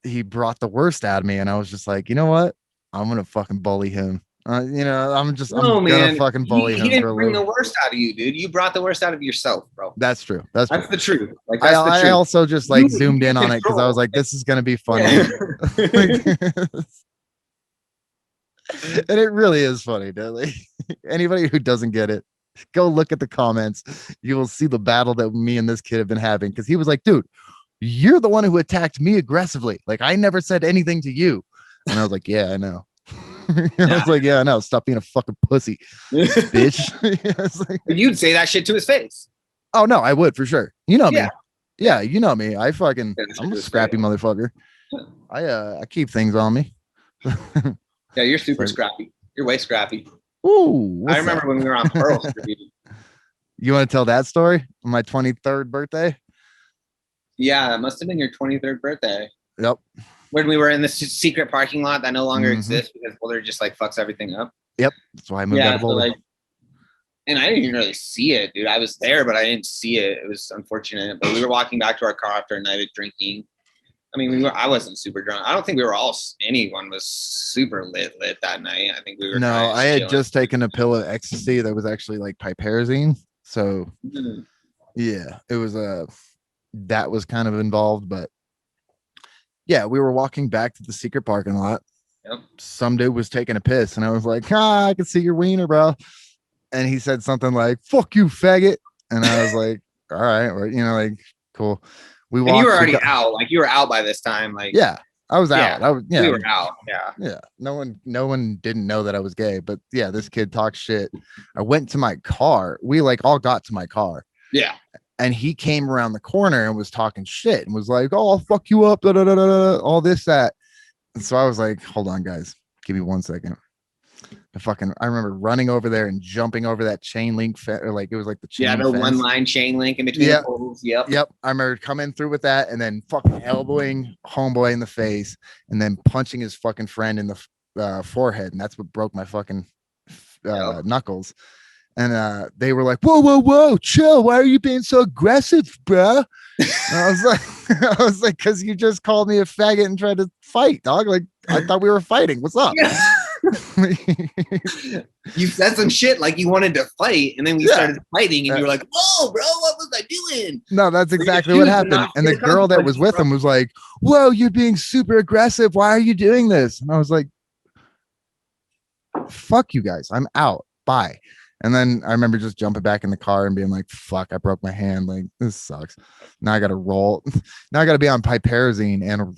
he brought the worst out of me, and I was just like, you know what? I'm gonna fucking bully him. I'm gonna fucking bully him. He didn't bring the worst out of you, dude. You brought the worst out of yourself, bro. That's true. That's the truth. Like, I also just like zoomed in on it because I was like, this is gonna be funny. And it really is funny, dude. Like, anybody who doesn't get it, go look at the comments. You will see the battle that me and this kid have been having, because he was like, dude, you're the one who attacked me aggressively. Like, I never said anything to you. And I was like, yeah, I know. I was like, yeah, I know. Stop being a fucking pussy, bitch. Like, you'd say that shit to his face. Oh, no, I would for sure. You know me. Yeah, you know me. I'm a scrappy motherfucker. I keep things on me. Yeah, you're super scrappy. You're way scrappy. Ooh, I remember when we were on Pearl Street. You want to tell that story on my 23rd birthday? Yeah, it must have been your 23rd birthday. Yep. When we were in this secret parking lot that no longer exists because Boulder just like fucks everything up. Yep. That's why I moved out of Boulder. And I didn't even really see it, dude. I was there, but I didn't see it. It was unfortunate. But we were walking back to our car after a night of drinking. I mean, I wasn't super drunk. I don't think anyone was super lit that night. I think we were. No, I had just taken a pill of ecstasy that was actually like piperazine. So yeah, it was that was kind of involved, but yeah, we were walking back to the secret parking lot. Yep. Some dude was taking a piss, and I was like, I can see your wiener, bro. And he said something like, fuck you, faggot. And I was like, all right, well, like, cool. We walked. And you were already out. Like, you were out by this time. Like, yeah, I was out. We were out. Yeah. Yeah. No one didn't know that I was gay, but yeah, this kid talked shit. I went to my car. We like all got to my car. Yeah. And he came around the corner and was talking shit and was like, oh, I'll fuck you up, da, da, da, da, da, all this, that. And so I was like, hold on, guys, give me 1 second. I remember running over there and jumping over that chain link or like it was like the chain the fence. 1-line chain link in between the poles. Yep. I remember coming through with that and then fucking elbowing homeboy in the face and then punching his fucking friend in the forehead, and that's what broke my fucking knuckles. And they were like, whoa, chill. Why are you being so aggressive, bro? I was like, because you just called me a faggot and tried to fight, dog. Like, I thought we were fighting. What's up? You said some shit like you wanted to fight, and then we started fighting, and you were like, whoa, bro, what was I doing? No, that's exactly what happened. And the girl that was with him was like, whoa, you're being super aggressive. Why are you doing this? And I was like, fuck you guys. I'm out. Bye. And then I remember just jumping back in the car and being like, fuck, I broke my hand. Like, this sucks. Now I got to roll. Now I got to be on piperazine and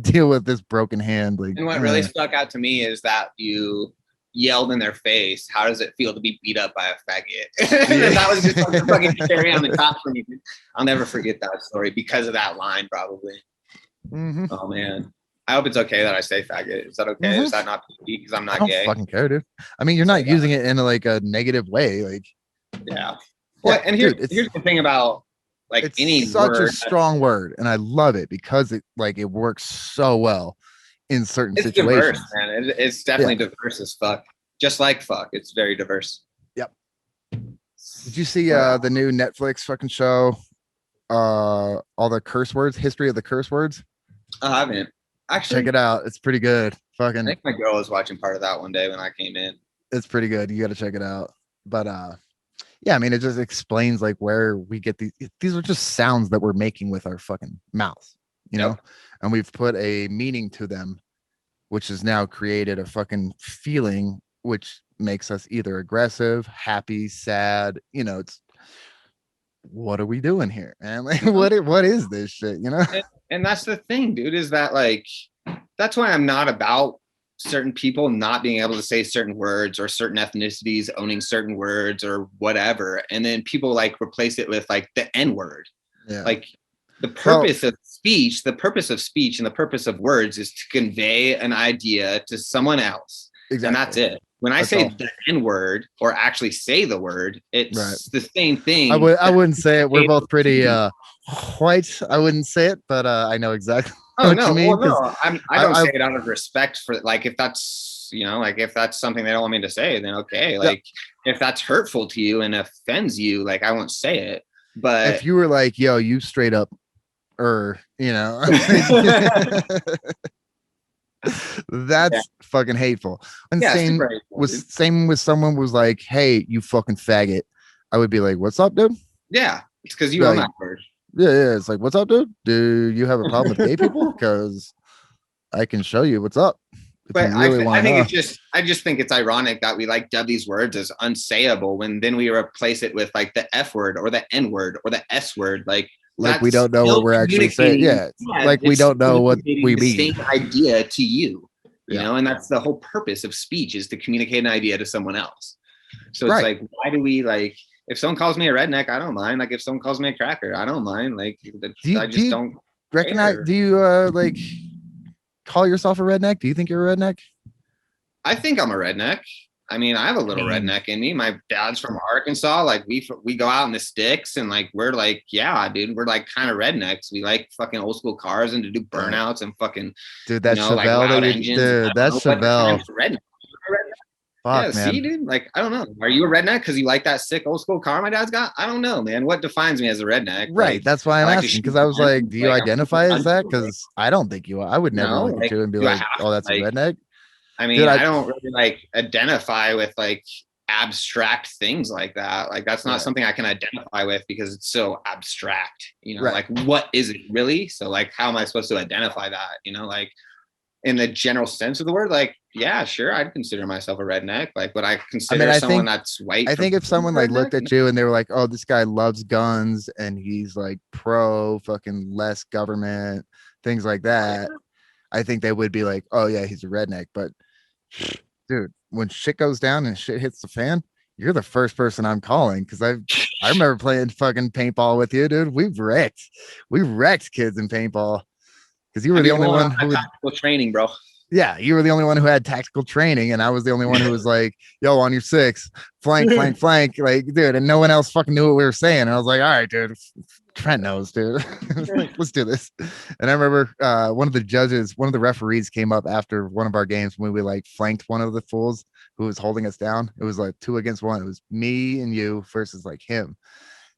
deal with this broken hand. Like, and what really stuck out to me is that you yelled in their face, how does it feel to be beat up by a faggot? And that was just like a fucking cherry on the top for me. I'll never forget that story because of that line, probably. Mm-hmm. Oh, man. I hope it's okay that I say faggot. Is that okay? Mm-hmm. Is that not because I'm not I don't gay? fucking care, dude. I mean, you're not using it in like a negative way. Like, yeah. Well, and here's the thing about like it's any such word, a strong word, and I love it because it works so well in certain it's situations. Diverse, man. It's definitely diverse as fuck. Just like fuck, it's very diverse. Yep. Did you see the new Netflix fucking show? All the curse words, history of the curse words. I haven't. Actually, Check it out. It's pretty good. Fucking. I think my girl was watching part of that one day when I came in. It's pretty good. You got to check it out. But yeah, I mean, it just explains like where we get these are just sounds that we're making with our fucking mouths, you know, and we've put a meaning to them, which has now created a fucking feeling, which makes us either aggressive, happy, sad. You know, it's what are we doing here, man? Like, what is this shit? You know? And that's the thing, dude, is that like that's why I'm not about certain people not being able to say certain words or certain ethnicities owning certain words or whatever, and then people like replace it with like the N-word. Like the purpose of speech and the purpose of words is to convey an idea to someone else. Exactly. And that's it. When I say the N-word or actually say the word, it's the same thing. I wouldn't say it. We're both pretty white. I wouldn't say it, but I know exactly what you mean. Well, no, I don't say it out of respect for like if that's like if that's something they don't want me to say, then okay. Like if that's hurtful to you and offends you, like I won't say it. But if you were like, yo, you straight up that's fucking hateful. And same with someone was like, hey, you fucking faggot, I would be like, what's up, dude? Yeah, it's because you own that word. Yeah, it's like, what's up, dude? Do you have a problem with gay people? Because I can show you what's up. But I think I just think it's ironic that we like dub these words as unsayable when then we replace it with like the F word or the N word or the S word. Like we don't know what we're actually saying. Yeah, like we don't know what we mean. Same idea to you, you know, and that's the whole purpose of speech is to communicate an idea to someone else. So it's like, why do we like? If someone calls me a redneck, I don't mind. Like if someone calls me a cracker, I don't mind. Like I just don't recognize. Do you like call yourself a redneck? Do you think you're a redneck? I think I'm a redneck. I mean, I have a little redneck in me. My dad's from Arkansas. Like we go out in the sticks and like we're like, yeah, dude, we're like kind of rednecks. We like fucking old school cars and to do burnouts and fucking that's Chevelle. Dude, that's Chevelle. Fuck, man. See, dude, like I don't know. Are you a redneck because you like that sick old school car my dad's got? I don't know, man. What defines me as a redneck? Right. Like, that's why I'm asking, because I was like, do you identify as that? Because I don't think you are. I would never look at you and be like, oh, that's a redneck. I mean, dude, I don't really like identify with like abstract things like that. Like that's not something I can identify with because it's so abstract, you know, like what is it really? So like, how am I supposed to identify that? You know, like in the general sense of the word, like, yeah, sure, I'd consider myself a redneck. Like, would I consider someone that's white? I think if someone like looked at you and they were like, oh, this guy loves guns and he's like pro fucking less government, things like that, I think they would be like, oh yeah, he's a redneck. But dude, when shit goes down and shit hits the fan, you're the first person I'm calling because I remember playing fucking paintball with you, dude. We wrecked kids in paintball because you were the only one who was training, bro. Yeah, you were the only one who had tactical training, and I was the only one who was like, yo, on your 6, flank, like, dude, and no one else fucking knew what we were saying. And I was like, all right, dude, Trent knows, dude. Let's do this. And I remember one of the referees came up after one of our games when we like flanked one of the fools who was holding us down. It was like 2 against 1. It was me and you versus like him.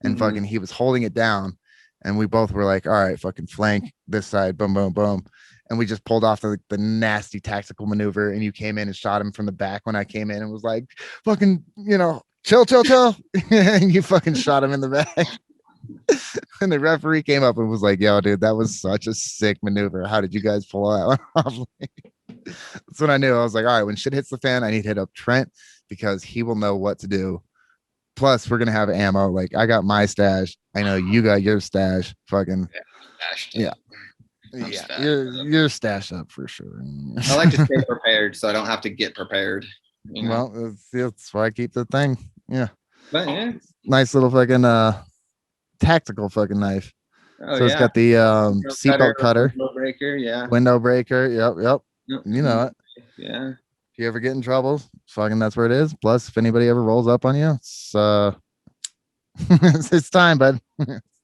And fucking he was holding it down. And we both were like, all right, fucking flank this side, boom, boom, boom. And we just pulled off the nasty tactical maneuver. And you came in and shot him from the back when I came in and was like, fucking, you know, chill. And you fucking shot him in the back. And the referee came up and was like, yo, dude, that was such a sick maneuver. How did you guys pull that one off? That's when I knew. I was like, all right, when shit hits the fan, I need to hit up Trent because he will know what to do. Plus, we're going to have ammo. Like, I got my stash. I know you got your stash. Fucking, yeah. Yeah, you're stashed up for sure. I like to stay prepared so I don't have to get prepared. You know? Well, that's why I keep the thing. Yeah. But yeah. Nice little fucking tactical fucking knife. Oh, so it's got the seatbelt cutter. Window breaker, yeah. Window breaker. Yep. You know it. Yeah. If you ever get in trouble, fucking that's where it is. Plus, if anybody ever rolls up on you, it's it's time, bud.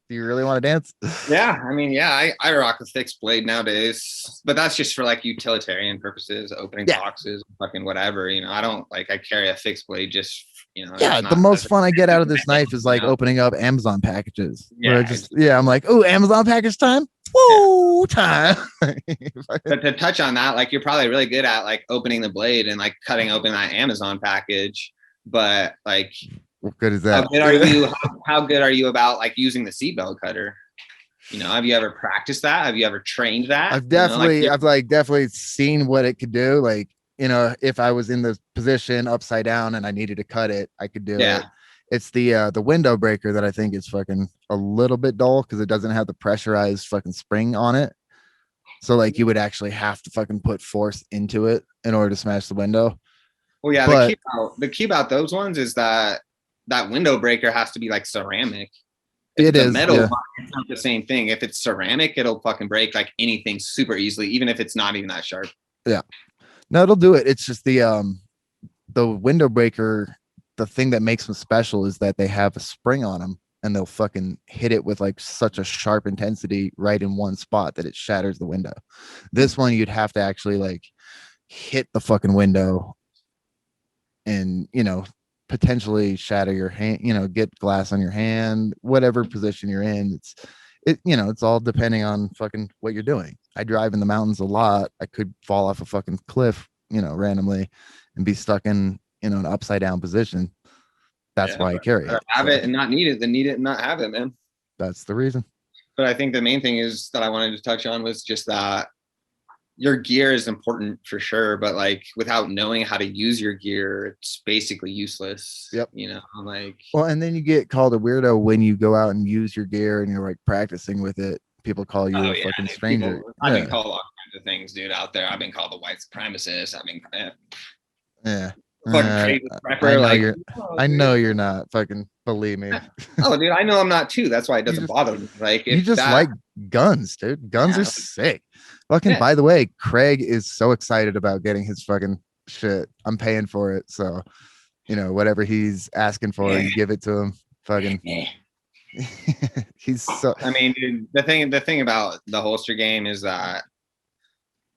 Do you really want to dance? Yeah, I mean, yeah, I rock a fixed blade nowadays, but that's just for like utilitarian purposes, opening boxes, fucking whatever. You know, I don't like I carry a fixed blade just, you know. Yeah, the most fun I get out of this knife is like opening up Amazon packages. Yeah, I'm like, oh, Amazon package time. Woo, time. But to touch on that, like you're probably really good at like opening the blade and like cutting open that Amazon package, but like. What good is that? How good are you? How good are you about like using the seatbelt cutter? You know, have you ever practiced that? Have you ever trained that? I've definitely seen what it could do. Like, you know, if I was in the position upside down and I needed to cut it, I could do it. It's the window breaker that I think is fucking a little bit dull because it doesn't have the pressurized fucking spring on it. So like you would actually have to fucking put force into it in order to smash the window. Well, yeah, the key about those ones is that window breaker has to be like ceramic. If it is metal. It's not the same thing. If it's ceramic, it'll fucking break like anything super easily, even if it's not even that sharp. Yeah, no, it'll do it. It's just the window breaker. The thing that makes them special is that they have a spring on them, and they'll fucking hit it with like such a sharp intensity right in one spot that it shatters the window. This one, you'd have to actually like hit the fucking window, and you know. Potentially shatter your hand, you know, get glass on your hand, whatever position you're in. It's all depending on fucking what you're doing. I drive in the mountains a lot. I could fall off a fucking cliff, you know, randomly and be stuck in, you know, an upside down position. That's why I carry it. Have it and not need it, then need it and not have it, man. That's the reason. But I think the main thing is that I wanted to touch on was just that your gear is important for sure, but like without knowing how to use your gear, it's basically useless. Yep. You know, like well, and then you get called a weirdo when you go out and use your gear and you're like practicing with it. People call you a fucking stranger. I've been called all kinds of things, dude, out there. I've been called a white supremacist. I know you're not. Fucking believe me. Oh, dude, I know I'm not too. That's why it doesn't bother me. Like you just like guns, dude. Guns are sick. Fucking by the way, Craig is so excited about getting his fucking shit. I'm paying for it. So, you know, whatever he's asking for, you give it to him. Fucking he's so I mean, dude, the thing about the holster game is that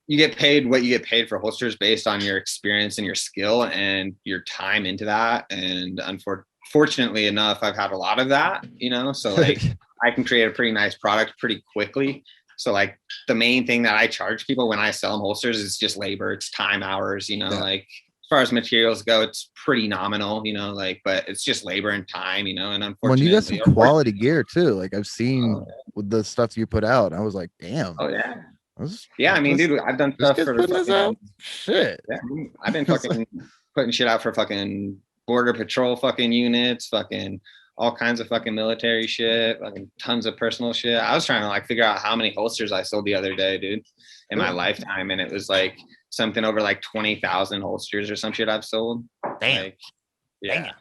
you get paid what you get paid for holsters based on your experience and your skill and your time into that. And unfortunately enough, I've had a lot of that, you know, so like I can create a pretty nice product pretty quickly. So like the main thing that I charge people when I sell them holsters is just labor, it's time, hours, you know, like far as materials go, it's pretty nominal, like, but it's just labor and time, and When you got some unfortunately, quality gear too, like I've seen with the stuff you put out, I was like, damn. oh yeah. This- Yeah, I mean, this- dude, I've done this stuff kid's for putting this out? fucking, Shit. yeah, I've been fucking putting shit out for fucking border patrol fucking units, fucking all kinds of fucking military shit, fucking tons of personal shit. I was trying to like figure out how many holsters I sold the other day, dude, in my lifetime, and it was like something over like 20,000 holsters or some shit I've sold. Damn. Like, yeah.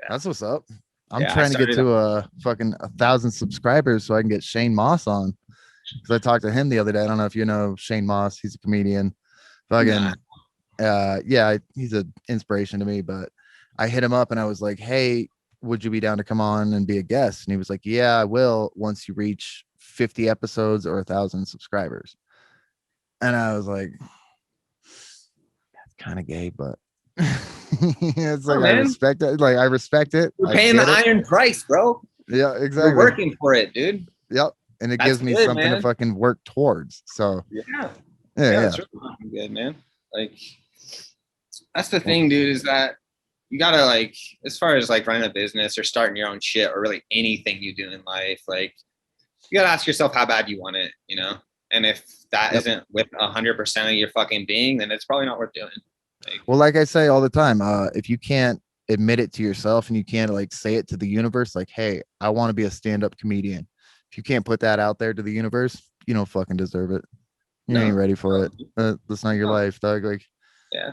That's what's up. I'm Yeah, I trying to get started- to a fucking 1,000 subscribers so I can get Shane Moss on. Because I talked to him the other day. I don't know if you know Shane Moss. He's a comedian. Fucking, yeah, he's an inspiration to me. But I hit him up and I was like, hey, would you be down to come on and be a guest? And he was like, yeah, I will once you reach 50 episodes or 1,000 subscribers. And I was like, that's kind of gay, but it's like, I respect it. Like, I respect it. We're paying the iron price, bro. Yeah, exactly. We're working for it, dude. Yep. And it That's gives me good, something man. to fucking work towards. So Yeah. yeah. It's really fucking good, man. Like, that's the thing, dude, is that you gotta, like, as far as like running a business or starting your own shit or really anything you do in life, like, you gotta ask yourself how bad you want it, and if that isn't with 100% of your fucking being, then it's probably not worth doing. Like, Well, like I say all the time, if you can't admit it to yourself and you can't like say it to the universe, like, hey, I want to be a stand-up comedian. If you can't put that out there to the universe, you don't fucking deserve it. You ain't ready for it. That's not your life, dog. Like, yeah.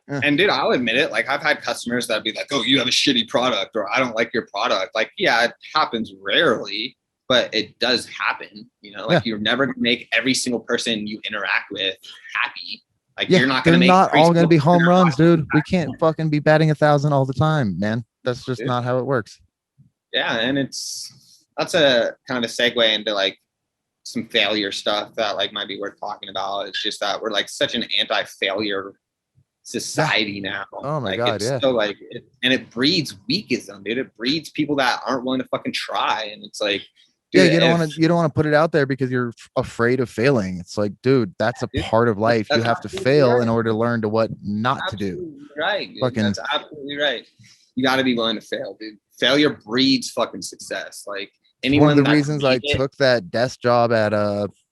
And dude, I'll admit it. Like, I've had customers that'd be like, "Oh, you have a shitty product," or "I don't like your product." Like, yeah, it happens rarely, but it does happen. Like, you're never gonna make every single person you interact with happy. Like, you're not gonna they're make not all gonna be people- home runs, dude. We can't fucking be batting 1,000 all the time, man. That's just not how it works. Yeah, and that's a kind of a segue into like some failure stuff that like might be worth talking about. It's just that we're like such an anti-failure society now. Oh my like, God, it's yeah. so like and it breeds weakism, dude. It breeds people that aren't willing to fucking try, and it's like, Yeah, dude, you don't want to put it out there because you're afraid of failing. It's like, dude, that's a part of life. You that's have to absolutely fail right. in order to learn to what not to do. Absolutely right, dude. Fucking- That's absolutely right. You got to be willing to fail, dude. Failure breeds fucking success. Like, anyone One of the that reasons I made it- took that desk job at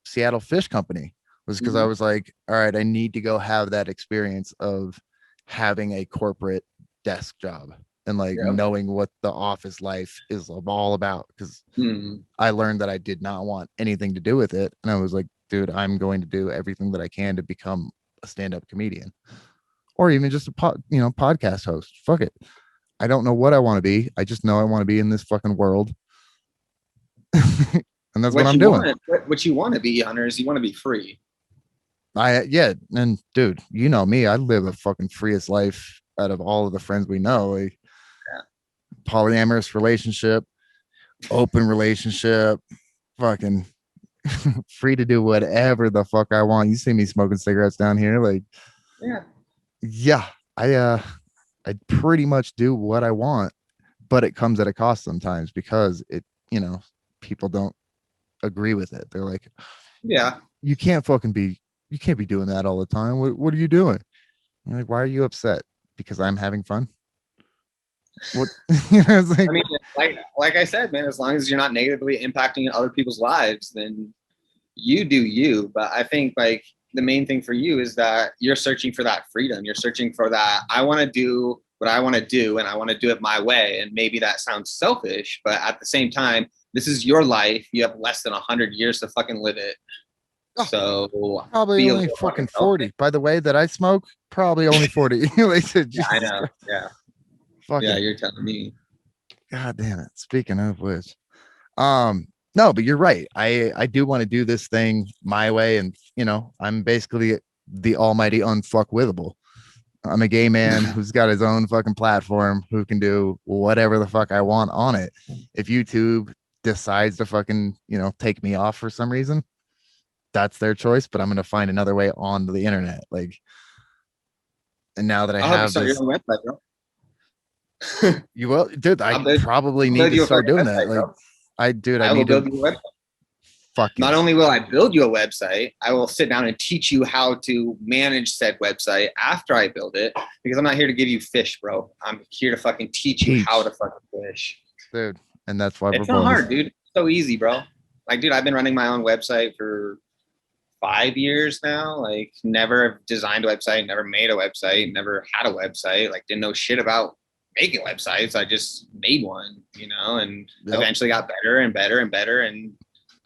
Seattle Fish Company was because I Mhm. was like, all right, I need to go have that experience of having a corporate desk job and like Yeah. knowing what the office life is all about. Because Mhm. I learned that I did not want anything to do with it. And I was like, dude, I'm going to do everything that I can to become a stand-up comedian or even just a podcast host. Fuck it. I don't know what I want to be. I just know I want to be in this fucking world. And that's what I'm doing. What you want to be, Hunter, is you want to be free. And dude, you know me, I live the fucking freest life out of all of the friends we know. Like, polyamorous relationship, open relationship, fucking free to do whatever the fuck I want. You see me smoking cigarettes down here, like, yeah, I pretty much do what I want, but it comes at a cost sometimes because people don't agree with it. They're like, Yeah. you can't be doing that all the time. What are you doing? You're like, why are you upset? Because I'm having fun. What? It's like, I mean, like I said, man, as long as you're not negatively impacting other people's lives, then you do you. But I think like the main thing for you is that you're searching for that freedom. You're searching for that. I want to do what I want to do, and I want to do it my way. And maybe that sounds selfish, but at the same time, this is your life. You have less than 100 years to fucking live it. So probably only fucking 40. By the way that I smoke, probably only 40. Like, yeah, I know. Yeah. Fucking, Yeah, you're telling me. God damn it. Speaking of which, no, but you're right. I do want to do this thing my way, and I'm basically the almighty unfuckwithable. I'm a gay man who's got his own fucking platform who can do whatever the fuck I want on it. If YouTube decides to fucking, take me off for some reason, that's their choice, but I'm going to find another way onto the internet. Like, and now that I have start this, your own website, bro. you will, dude, I probably need build you to a start fucking doing that. website, Like, bro. I will need build to you a website. Fuck Not yes. only will I build you a website, I will sit down and teach you how to manage said website after I build it, because I'm not here to give you fish, bro. I'm here to fucking teach you how to fucking fish. Dude. And that's why It's we're not boys. hard, dude. It's so easy, bro. Like, dude, I've been running my own website for 5 years now. Like, never designed a website, never made a website, never had a website, like didn't know shit about making websites. I just made one, you know, and eventually got better and better and better. And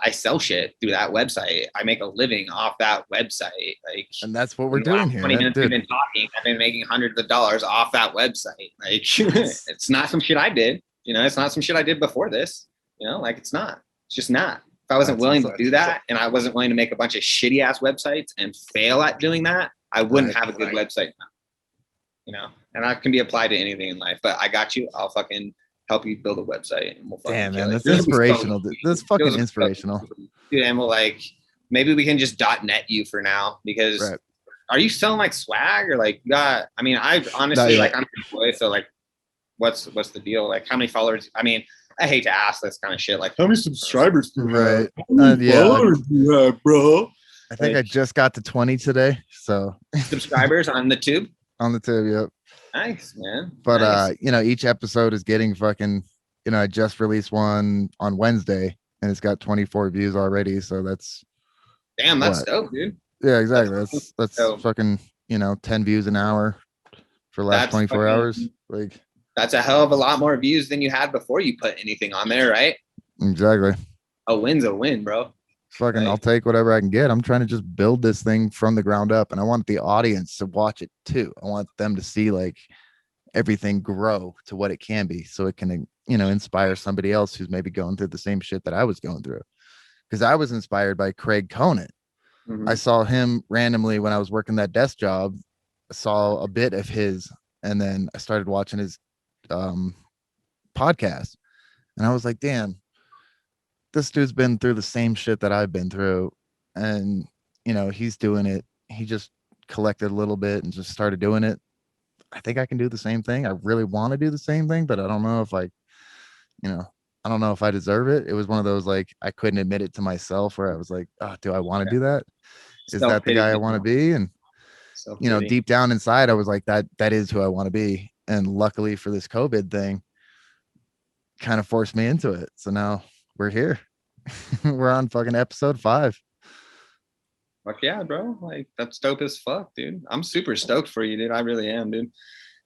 I sell shit through that website. I make a living off that website. Like, and that's what we're doing here. 20 minutes we've been talking, I've been making hundreds of dollars off that website. Like, it's not some shit I did, you know, it's not some shit I did before this, you know, like, it's just not. If I wasn't willing to do that, and I wasn't willing to make a bunch of shitty ass websites and fail at doing that, I wouldn't have a good website now. You know, and that can be applied to anything in life. But I got you. I'll fucking help you build a website, and we'll fucking Damn, man, kill it. that's inspirational. That's fucking inspirational. Dude, and we'll like, maybe we can just .net you for now, because are you selling like swag or like got? I mean, I honestly like, I'm an employee, so like, what's the deal? Like, how many followers? I mean, I hate to ask this kind of shit. Like, how many subscribers do you have? How many followers do you have, bro? I think I just got to 20 today. So subscribers on the tube. On the tube, yep. Nice, man. But you know, each episode is getting fucking. You know, I just released one on Wednesday, and it's got 24 views already. So that's damn. That's dope, dude. Yeah, exactly. That's fucking. You know, 10 views an hour for the last 24 hours. Like. That's a hell of a lot more views than you had before you put anything on there, right? Exactly. A win's a win, bro. Fucking, like, I'll take whatever I can get. I'm trying to just build this thing from the ground up, and I want the audience to watch it too. I want them to see like everything grow to what it can be, so it can, you know, inspire somebody else who's maybe going through the same shit that I was going through. Because I was inspired by Craig Conant. I saw him randomly when I was working that desk job. I saw a bit of his, and then I started watching his podcast, and I was like, damn, this dude's been through the same shit that I've been through, and you know, he's doing it. He just collected a little bit and just started doing it. I think I can do the same thing. I really want to do the same thing, but I don't know if I don't know if I deserve it. It was one of those, like, I couldn't admit it to myself, where I was like, oh, do I want to do that? Is that the guy I want to be? And you know, deep down inside, I was like, that is who I want to be. And luckily for this COVID thing, kind of forced me into it. So now we're here. We're on fucking episode 5. Fuck yeah, bro. Like, that's dope as fuck, dude. I'm super stoked for you, dude. I really am, dude.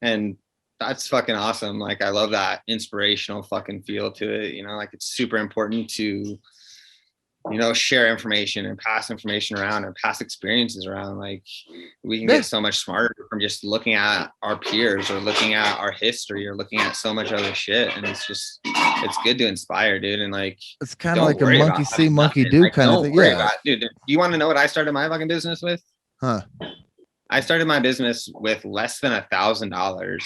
And that's fucking awesome. Like, I love that inspirational fucking feel to it. You know, like, it's super important to, you know, share information and pass information around and pass experiences around. Like, we can get so much smarter from just looking at our peers or looking at our history or looking at so much other shit. And it's good to inspire, dude. And like, it's kind of like a monkey see, monkey do, like, kind of thing. Yeah. Dude, do you want to know what I started my fucking business with? Huh. I started my business with less than $1,000.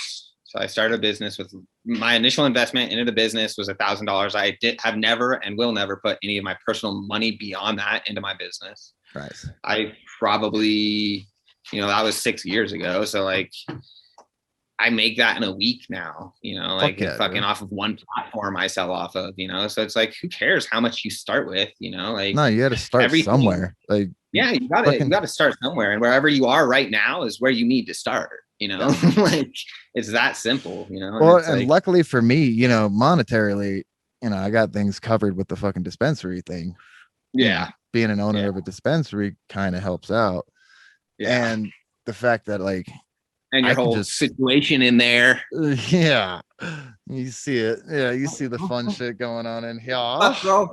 So I started a business with my initial investment into the business was $1,000. I have never and will never put any of my personal money beyond that into my business. Right. I probably, you know, that was 6 years ago. So like, I make that in a week now, you know, like fucking off of one platform I sell off of, you know? So it's like, who cares how much you start with, you know? Like, no, you got to start somewhere. Like, yeah, you got to start somewhere, and wherever you are right now is where you need to start, you know? Like, it's that simple, you know? Well, and like, luckily for me, you know, monetarily, you know, I got things covered with the fucking dispensary thing. Yeah. You know, being an owner of a dispensary kind of helps out. Yeah. And the fact that, like, and your whole situation in there. Yeah. You see it. Yeah. You see the fun shit going on in here. Bro.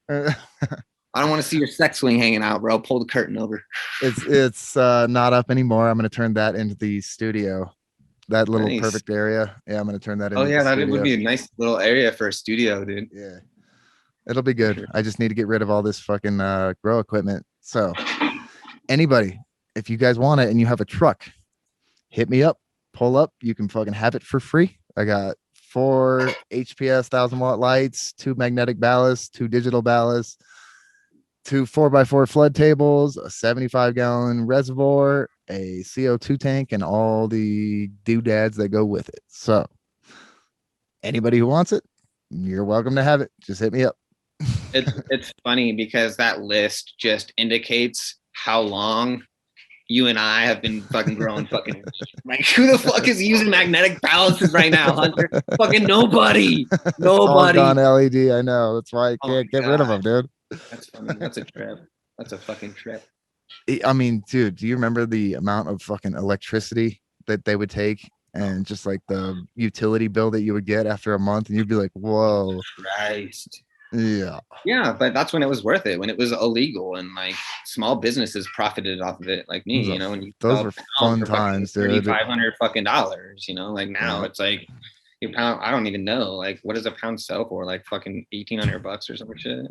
I don't want to see your sex swing hanging out, bro. Pull the curtain over. It's not up anymore. I'm going to turn that into the studio. That little perfect area. Yeah, I'm going to turn that into the studio. That would be a nice little area for a studio, dude. Yeah. It'll be good. Sure. I just need to get rid of all this fucking grow equipment. So anybody, if you guys want it and you have a truck, hit me up, pull up. You can fucking have it for free. I got 4 HPS 1000-watt lights, 2 magnetic ballasts, 2 digital ballasts, 2 4x4 flood tables, a 75-gallon reservoir, a CO2 tank, and all the doodads that go with it. So anybody who wants it, you're welcome to have it. Just hit me up. it's funny because that list just indicates how long you and I have been fucking growing fucking like who the fuck is using magnetic balances right now, Hunter? Fucking nobody. It's all Nobody. gone LED. I know. That's why I Oh can't my get rid of God. them, dude. That's funny. That's a trip. That's a fucking trip. I mean, dude, do you remember the amount of fucking electricity that they would take and just like the utility bill that you would get after a month? And you'd be like, whoa. Christ. Yeah. Yeah, but that's when it was worth it, when it was illegal and like small businesses profited off of it, like me, Those are- you know, when you those sell were a pound fun for fucking times, dude. $3,500 fucking dollars, you know, like now Yeah. it's like your pound, I don't even know, like what does a pound sell for? Like fucking $1,800 or some shit.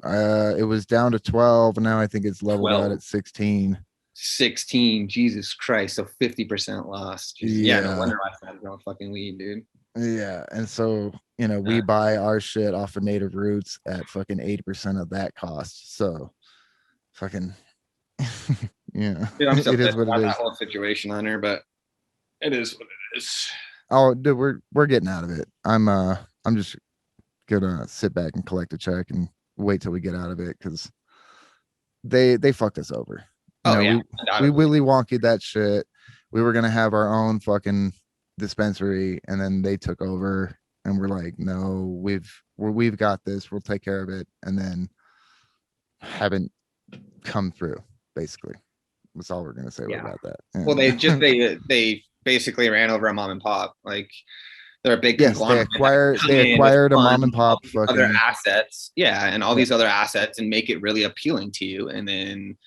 It was down to 12, and now I think it's leveled out 12. at 16. 16, Jesus Christ, so 50% loss. Yeah, no Yeah. wonder I started growing fucking weed, dude. Yeah, and so we buy our shit off of native roots at fucking 80% of that cost. So fucking yeah, Dude, I'm so it is pissed what about it that is. whole situation, Hunter, but it is what it is. Oh, dude, we're getting out of it. I'm just gonna sit back and collect a check and wait till we get out of it because they fucked us over. Oh yeah, we undoubtedly. Willy Wonky that shit. We were gonna have our own fucking dispensary, and then they took over, and we're like, no, we've got this. We'll take care of it, and then haven't come through. Basically, that's all we're gonna say Yeah. about that. Well, they basically ran over a mom and pop. Like they're a big yes, conglomerate. they acquired a mom and pop other fucking assets. Yeah, and all these other assets and make it really appealing to you. And then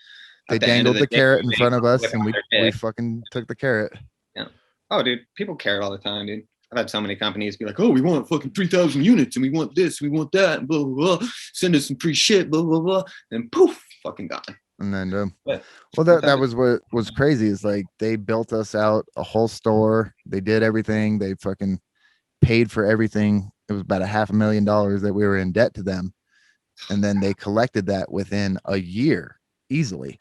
they at the end of dangled the day, carrot in they front of us, whip and out we their dick. fucking took the carrot. Yeah. Oh, dude, people carrot all the time, dude. I've had so many companies be like, "Oh, we want fucking 3,000 units, and we want this, we want that, and blah blah blah. Send us some free shit, blah blah blah." And poof, fucking gone. And then But well, that was what was crazy, is like they built us out a whole store. They did everything. They fucking paid for everything. It was about $500,000 that we were in debt to them, and then they collected that within a year easily.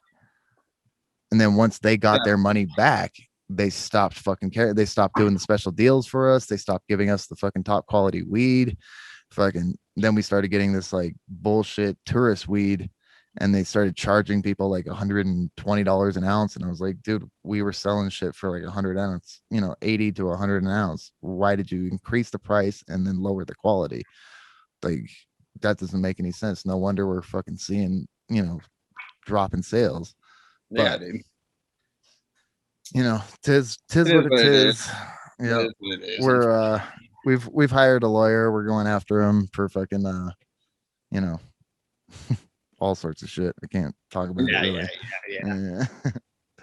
And then once they got their money back, they stopped fucking caring. They stopped doing the special deals for us. They stopped giving us the fucking top quality weed. Fucking then we started getting this like bullshit tourist weed, and they started charging people like $120 an ounce. And I was like, dude, we were selling shit for like 100 ounce, 80 to 100 an ounce. Why did you increase the price and then lower the quality? Like, that doesn't make any sense. No wonder we're fucking seeing, dropping sales. yeah, But, dude. Tis what it is. Yeah, It is what it is. we're we've hired a lawyer. We're going after him for fucking all sorts of shit. I can't talk about it really. Yeah.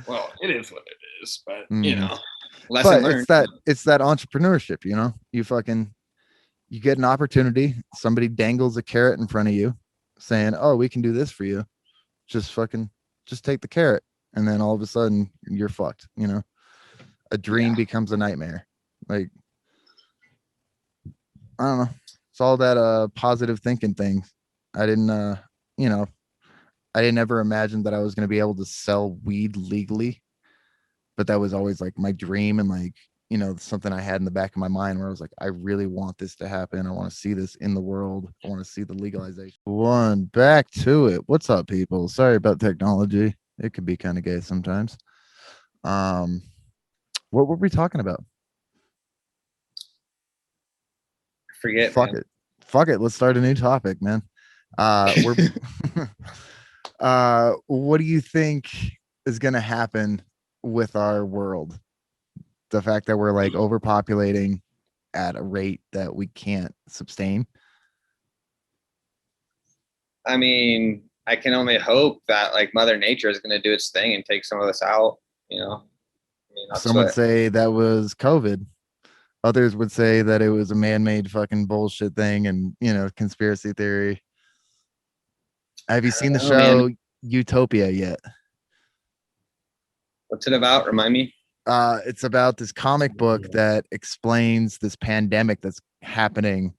Well, it is what it is, but Mhm. lesson But learned. it's that entrepreneurship, you get an opportunity, somebody dangles a carrot in front of you saying, oh, we can do this for you, just take the carrot, and then all of a sudden you're fucked. A dream becomes a nightmare. Like, I don't know, it's all that positive thinking thing. I didn't I didn't ever imagine that I was going to be able to sell weed legally, but that was always like my dream, and like, something I had in the back of my mind where I was like, I really want this to happen. I want to see this in the world. I want to see the legalization. Back to it. What's up, people? Sorry about technology. It could be kind of gay sometimes. What were we talking about? Forget. Fuck Man. it. Fuck it. Let's start a new topic, man. We're what do you think is going to happen with our world? The fact that we're like overpopulating at a rate that we can't sustain. I mean, I can only hope that like Mother Nature is going to do its thing and take some of us out. That's Some would what- say that was COVID. Others would say that it was a man-made fucking bullshit thing and, conspiracy theory. Have you seen the show Utopia yet? What's it about? Remind me. It's about this comic book that explains this pandemic that's happening,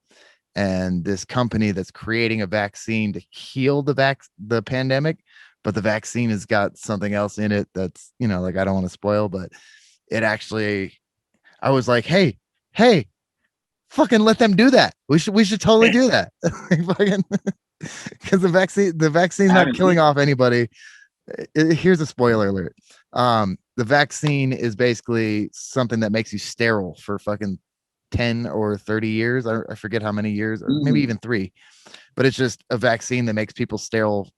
and this company that's creating a vaccine to heal the pandemic, but the vaccine has got something else in it that's, like, I don't want to spoil, but it actually, I was like, hey, fucking let them do that. We should totally do that. Fucking because the vaccine's not killing off anybody. Here's a spoiler alert. The vaccine is basically something that makes you sterile for fucking 10 or 30 years. I forget how many years, or maybe even 3, but it's just a vaccine that makes people sterile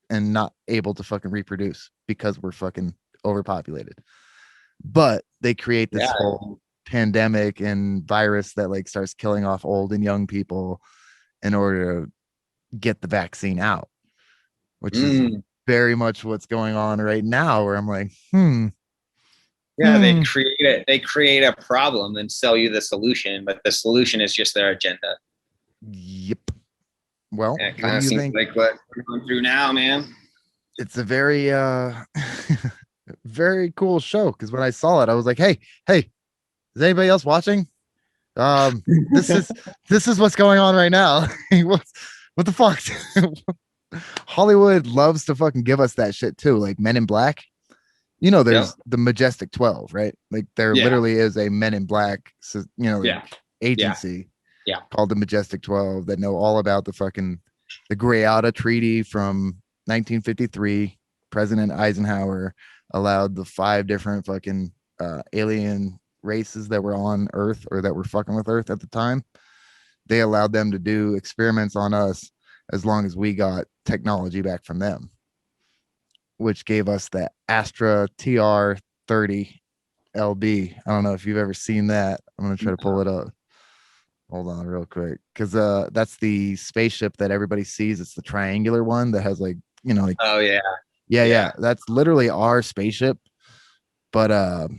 and not able to fucking reproduce because we're fucking overpopulated. But they create this whole pandemic and virus that like starts killing off old and young people in order to get the vaccine out, which is very much what's going on right now, where I'm like, they create a problem and sell you the solution, but the solution is just their agenda. Yep. Well, it kind of seems like what we're going through now, man. It's a very very cool show, because when I saw it, I was like, hey, is anybody else watching? This is what's going on right now. What the fuck? Hollywood loves to fucking give us that shit too, like Men in Black. You know, there's the Majestic 12, right? Like there literally is a Men in Black, agency called the Majestic 12 that know all about the G.O.D. Treaty from 1953. President Eisenhower allowed the 5 different fucking alien races that were on Earth, or that were fucking with Earth at the time. They allowed them to do experiments on us as long as we got technology back from them, which gave us the Astra TR-30 LB. I don't know if you've ever seen that. I'm going to try to pull it up. Hold on real quick. Because that's the spaceship that everybody sees. It's the triangular one that has like, oh yeah. That's literally our spaceship. But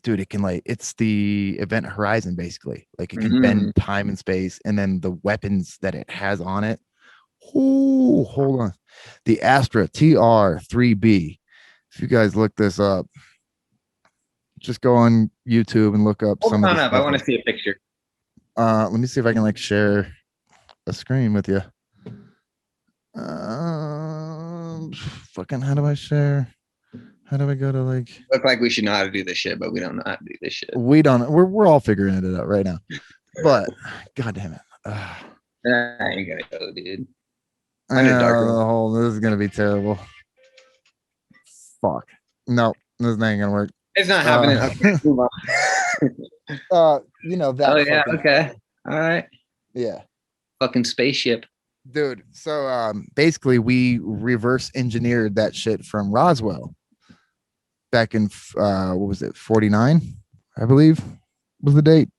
dude, it can it's the Event Horizon, basically. Like it can bend time and space, and then the weapons that it has on it. Oh, hold on. The Astra TR-3B. If you guys look this up, just go on YouTube and look up some of the stuff. I want to see a picture. Let me see if I can share a screen with you. Fucking, how do I share? How do I go to Look like we should know how to do this shit, but we don't know how to do this shit. We don't. We're all figuring it out right now. But god damn it. I ain't gonna go, dude. This is gonna be terrible. Fuck. No, this ain't gonna work. It's not happening. Okay, move on. That. Oh yeah. Okay. All right. Yeah. Fucking spaceship. Dude. So basically we reverse engineered that shit from Roswell back in what was it, 49, I believe was the date.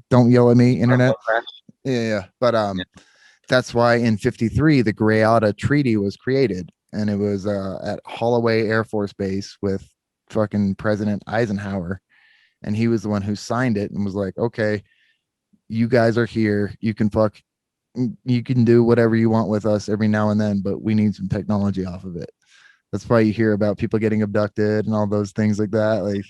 Don't yell at me, internet. Yeah. But that's why in 53 the G.O.D. Treaty was created, and it was at Holloway Air Force Base with fucking President Eisenhower, and he was the one who signed it and was like, okay, you guys are here, you can do whatever you want with us every now and then, but we need some technology off of it. That's why you hear about people getting abducted and all those things like that.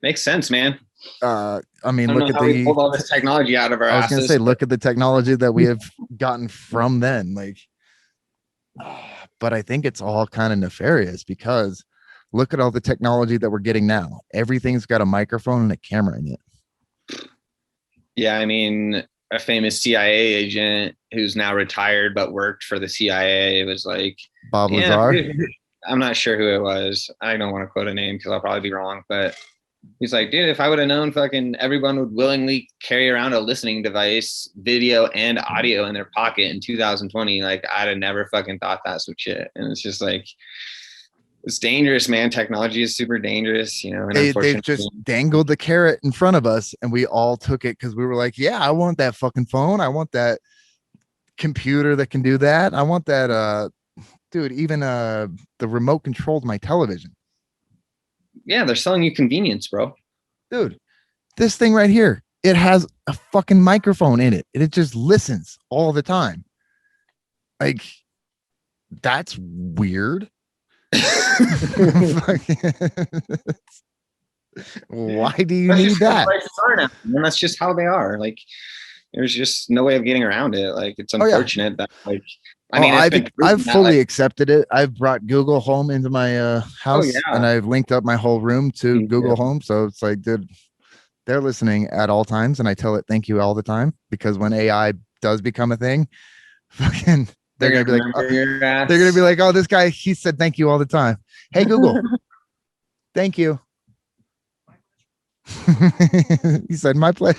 Makes sense, man. I mean, look at we pulled all this technology out of our I was going to say, look at the technology that we have gotten from then. But I think it's all kind of nefarious, because look at all the technology that we're getting now. Everything's got a microphone and a camera in it. Yeah, I mean, a famous CIA agent who's now retired but worked for the CIA was like, Bob Lazar. I'm not sure who it was. I don't want to quote a name because I'll probably be wrong, but he's like, dude, if I would have known fucking everyone would willingly carry around a listening device, video and audio in their pocket in 2020, I'd have never fucking thought that's what shit. And it's just it's dangerous, man. Technology is super dangerous, and they've just dangled the carrot in front of us, and we all took it because we were like, yeah, I want that fucking phone. I want that computer that can do that. I want that, dude, even the remote controlled my television. Yeah, they're selling you convenience, bro. Dude, this thing right here, it has a fucking microphone in it. It just listens all the time. That's weird. Why do you need that? And that's just how they are. There's just no way of getting around it. It's unfortunate that I've fully accepted it. I've brought Google Home into my house, and I've linked up my whole room to Google Home. So it's dude, they're listening at all times, and I tell it thank you all the time, because when AI does become a thing, fucking, they're gonna be like, remember your ass. they're gonna be like, oh, this guy, he said thank you all the time. Hey Google, thank you. He said my pleasure.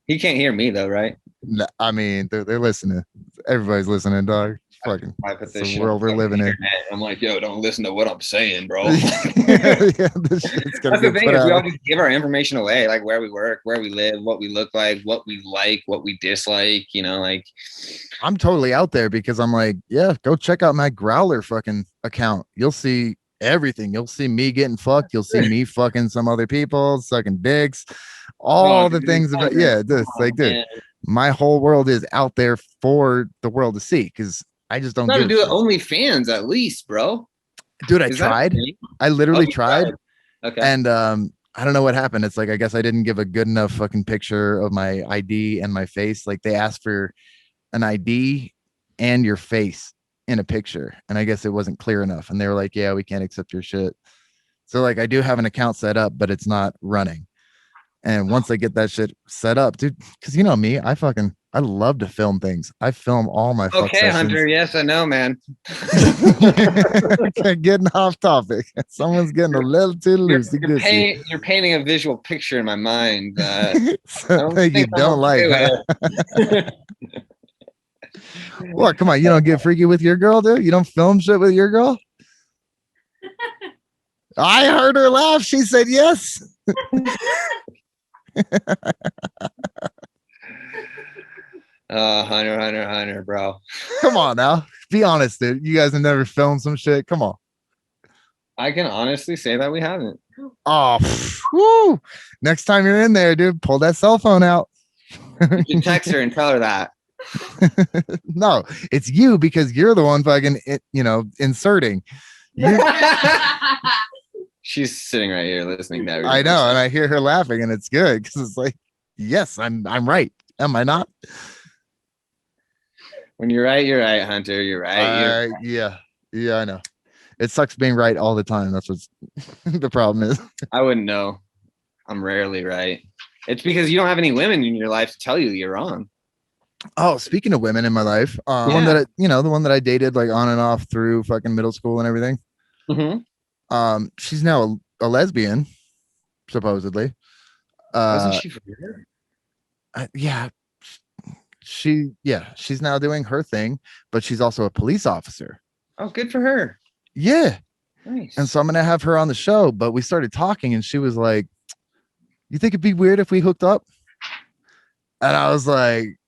He can't hear me though, right? No, I mean, they're listening. Everybody's listening, dog. Fucking, I put it's this the shit world on we're living in. internet. I'm like, yo, don't listen to what I'm saying, bro. Yeah, this shit's gonna That's the get thing put is we all out. just give our information away, like where we work, where we live, what we look like, what we dislike, like I'm totally out there because I'm like, yeah, go check out my Growler fucking account. You'll see everything. You'll see me getting fucked. You'll see me fucking some other people, sucking dicks, all the dude, things about, yeah, this, like, dude, man. my whole world is out there for the world to see because I just don't Gotta give a do shit. OnlyFans at least, bro. Dude, I Is that a tried. thing? I literally you tried. Okay. And I don't know what happened. It's like I guess I didn't give a good enough fucking picture of my ID and my face. Like they asked for an ID and your face in a picture, and I guess it wasn't clear enough. And they were like, "Yeah, we can't accept your shit." So like I do have an account set up, but it's not running. And once I get that shit set up, dude, because you know me, I love to film things. I film all my fuck Okay, sessions. Hunter. Yes, I know, man. Getting off topic. Someone's getting a little too loosey goosey. You're painting a visual picture in my mind that I So don't you think I'm don't like, okay huh? with. What? Come on, you don't get freaky with your girl, dude? You don't film shit with your girl? I heard her laugh. She said yes. Hunter, bro. Come on now. Be honest, dude. You guys have never filmed some shit. Come on. I can honestly say that we haven't. Oh, whoo. Next time you're in there, dude, pull that cell phone out. You can text her and tell her that. No, it's you because you're the one fucking, inserting. She's sitting right here listening to everything. I know, and I hear her laughing, and it's good because it's like, yes, I'm right. Am I not? When you're right, Hunter. You're right. Yeah, I know. It sucks being right all the time. That's what's the problem is. I wouldn't know. I'm rarely right. It's because you don't have any women in your life to tell you you're wrong. Oh, speaking of women in my life, the one that the one that I dated like on and off through fucking middle school and everything. Mm-hmm. She's now a lesbian, supposedly. Wasn't she for real? Yeah. She's now doing her thing, but she's also a police officer. Oh, good for her. Yeah. Nice. And so I'm gonna have her on the show, but we started talking and she was like, you think it'd be weird if we hooked up? And I was like,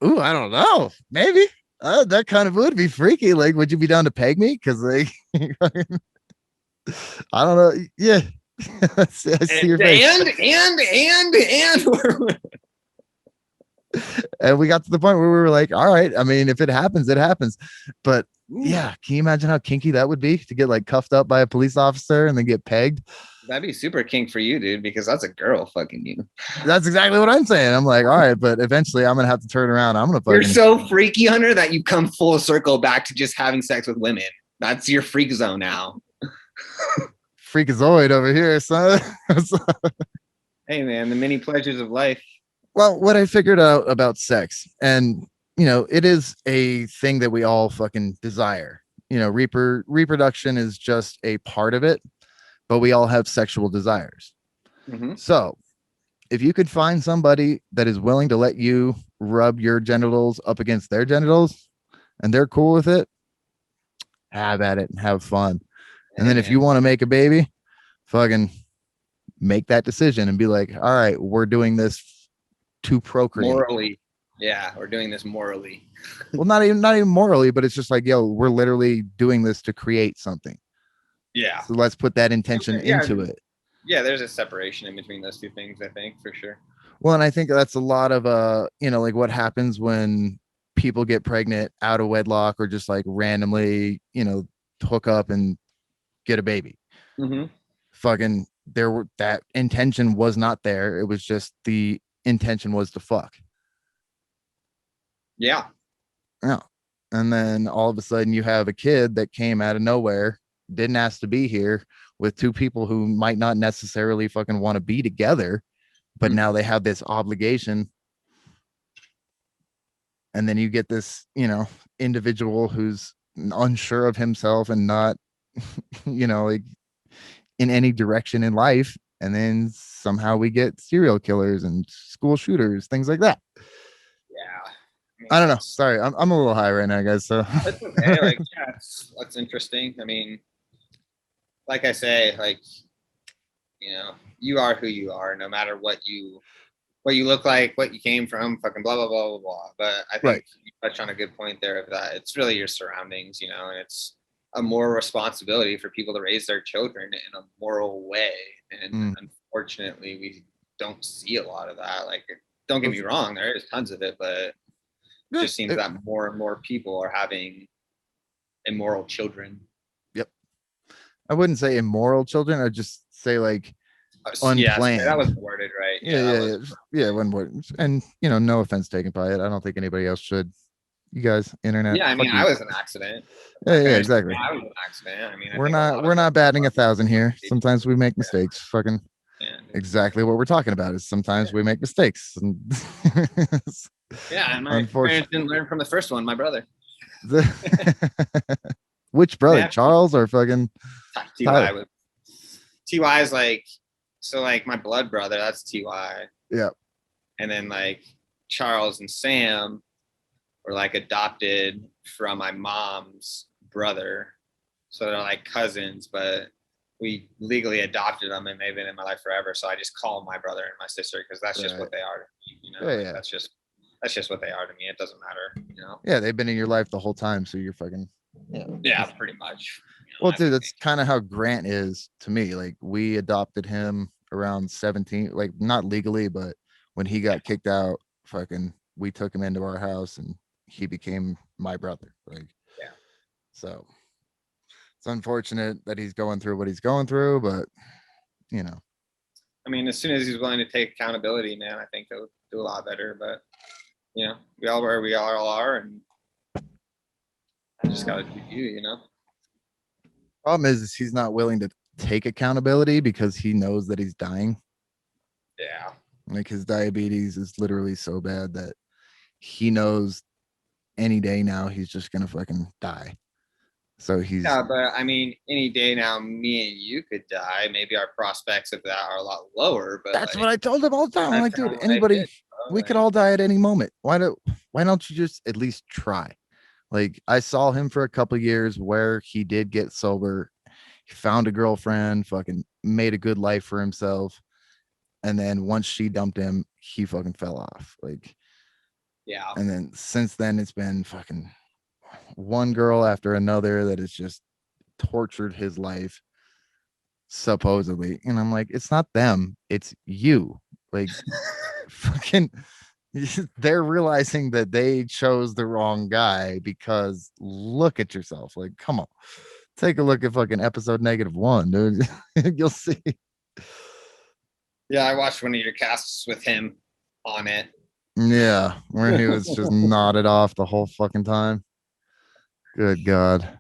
ooh, I don't know. Maybe. That kind of would be freaky. Like, would you be down to peg me? Because like I don't know. Yeah. I see your face. And we got to the point where we were like, all right, I mean, if it happens, it happens. But yeah, can you imagine how kinky that would be to get like cuffed up by a police officer and then get pegged? That'd be super kink for you, dude, because that's a girl fucking you. That's exactly what I'm saying. I'm like, all right, but eventually I'm gonna have to turn around. I'm gonna You're so freaky, Hunter, that you come full circle back to just having sex with women. That's your freak zone now. Freakazoid over here, son. Hey man, the many pleasures of life. Well, what I figured out about sex, and it is a thing that we all fucking desire. Reproduction is just a part of it, but we all have sexual desires. Mm-hmm. So if you could find somebody that is willing to let you rub your genitals up against their genitals and they're cool with it, have at it and have fun. And then if you want to make a baby, fucking make that decision and be like, all right, we're doing this to procreate. Morally. Yeah, we're doing this morally. Well, not even morally, but it's just like, yo, we're literally doing this to create something. Yeah. So let's put that intention into it. Yeah, there's a separation in between those two things, I think, for sure. Well, and I think that's a lot of like what happens when people get pregnant out of wedlock or just like randomly, hook up and get a baby. Mm-hmm. Fucking that intention was not there. It was just the intention was to fuck. Yeah. And then all of a sudden you have a kid that came out of nowhere, didn't ask to be here, with two people who might not necessarily fucking want to be together, but now they have this obligation. and then you get this, individual who's unsure of himself and not, like in any direction in life. And then somehow we get serial killers and school shooters, things like that. Yeah. I don't know. Sorry, I'm a little high right now, guys. So that's okay. Like, yeah, that's interesting. I mean, like I say, like, you are who you are, no matter what you look like, what you came from, fucking blah blah blah blah blah. But I think you touched on a good point there of that it's really your surroundings, and it's a moral responsibility for people to raise their children in a moral way. And unfortunately, we don't see a lot of that. Like, don't get me wrong, there is tons of it, but it just seems that more and more people are having immoral children. Yep. I wouldn't say immoral children. I'd just say like unplanned. Yeah, that was worded right. Yeah. One word. And no offense taken by it. I don't think anybody else should. You guys, internet. Yeah, I mean, I was an accident. Yeah, exactly. I was an accident. I mean, we're not batting 1,000 here. Sometimes we make mistakes. Fucking exactly what we're talking about is sometimes we make mistakes. Yeah, and my parents didn't learn from the first one. My brother. Which brother, Charles or fucking Ty? Ty is like, so like my blood brother. That's Ty. Yeah. And then like Charles and Sam were like adopted from my mom's brother, so they're like cousins, but we legally adopted them and they've been in my life forever. So I just call them my brother and my sister because that's just what they are to me. That's just what they are to me. It doesn't matter, Yeah, they've been in your life the whole time, so you're fucking yeah, pretty much. Well, dude, that's kind of how Grant is to me. Like, we adopted him around 17, like not legally, but when he got kicked out, fucking we took him into our house and he became my brother. Like, so it's unfortunate that he's going through what he's going through, but I mean, as soon as he's willing to take accountability, man, I think he'll do a lot better. But we all where we all are, and I just gotta do you. Problem is he's not willing to take accountability because he knows that he's dying. Yeah. Like, his diabetes is literally so bad that he knows any day now he's just gonna fucking die. So he's but I mean, any day now, me and you could die. Maybe our prospects of that are a lot lower. But that's what I told him all the time. I'm like, dude, anybody, we could all die at any moment. Why don't you just at least try? Like, I saw him for a couple of years where he did get sober. He found a girlfriend, fucking made a good life for himself. And then once she dumped him, he fucking fell off. Like, yeah. And then since then, it's been fucking one girl after another that has just tortured his life, supposedly. And I'm like, it's not them, it's you. Like, fucking, they're realizing that they chose the wrong guy because look at yourself. Like, come on, take a look at fucking episode -1, dude. You'll see. Yeah, I watched one of your casts with him on it. Yeah, where he was just nodded off the whole fucking time. Good God.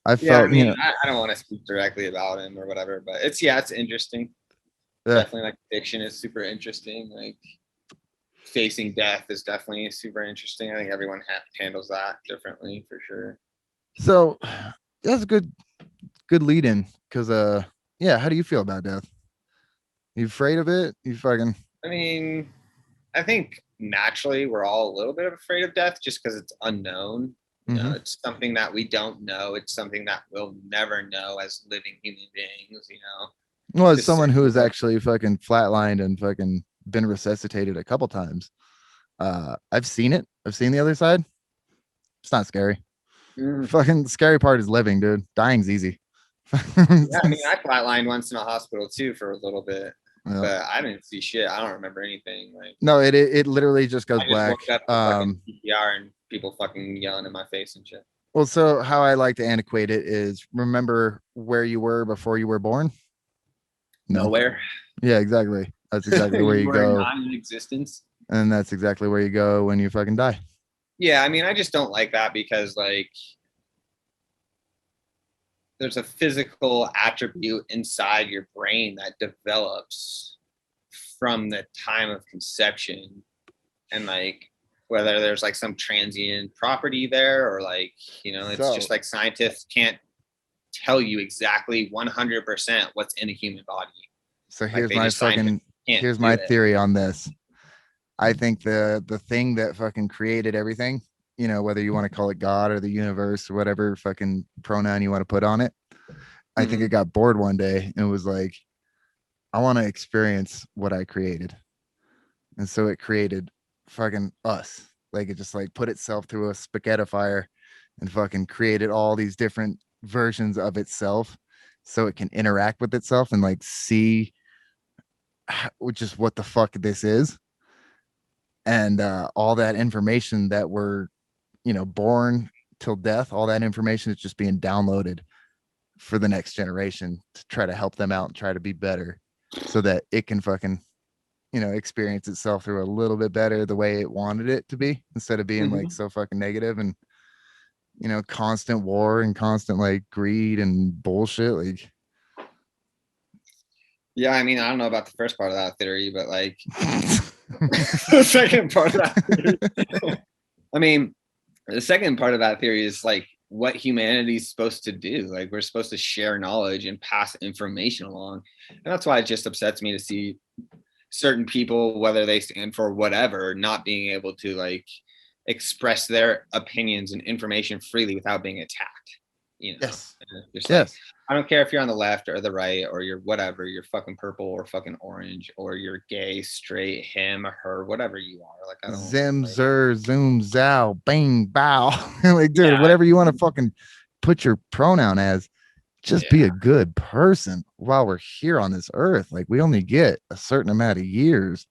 I felt, I don't want to speak directly about him or whatever, but it's interesting. Definitely, like, addiction is super interesting. Like, facing death is definitely super interesting. I think everyone handles that differently for sure. So that's a good lead in, because how do you feel about death? You afraid of it? You fucking I mean, I think naturally we're all a little bit afraid of death just because it's unknown. It's something that we don't know. It's something that we'll never know as living human beings, Well, as someone who has actually fucking flatlined and fucking been resuscitated a couple times, I've seen it. I've seen the other side. It's not scary. Fucking scary part is living, dude. Dying's easy. Yeah, I mean, I flatlined once in a hospital too for a little bit. Yeah. But I didn't see shit. I don't remember anything. Like, no, it literally just goes black. CPR and people fucking yelling in my face and shit. Well, so how I like to antiquate it is, remember where you were before you were born? Nowhere. Yeah, exactly. That's exactly where you go. Non-existence. And that's exactly where you go when you fucking die. Yeah, I mean, I just don't like that because, like, there's a physical attribute inside your brain that develops from the time of conception. And, like, whether there's like some transient property there or like, it's just like scientists can't tell you exactly 100% what's in a human body. So Like, here's they my just scientists can't here's do my it. theory on this. I think the thing that fucking created everything, whether you want to call it God or the universe or whatever fucking pronoun you want to put on it, I think it got bored one day and was like, I want to experience what I created. And so it created fucking us. Like, it just like put itself through a spaghetti fire and fucking created all these different versions of itself so it can interact with itself and like see just what the fuck this is. And all that information that we're, born till death, all that information is just being downloaded for the next generation to try to help them out and try to be better so that it can fucking, experience itself through a little bit better the way it wanted it to be, instead of being like so fucking negative and, constant war and constant like greed and bullshit. Like, Yeah, I mean, I don't know about the first part of that theory, but like the second part of that theory. I mean, the second part of that theory is like what humanity's supposed to do. Like, we're supposed to share knowledge and pass information along. And that's why it just upsets me to see certain people, whether they stand for whatever, not being able to like express their opinions and information freely without being attacked. yes. Just Yes. like, I don't care if you're on the left or the right or you're whatever, you're fucking purple or fucking orange or you're gay, straight, him or her, whatever you are. Like, I don't Zim, like, zer, zoom, zow, bang, bow. Like, dude, Yeah. whatever you want to fucking put your pronoun as, just be Yeah. a good person while we're here on this earth. Like, we only get a certain amount of years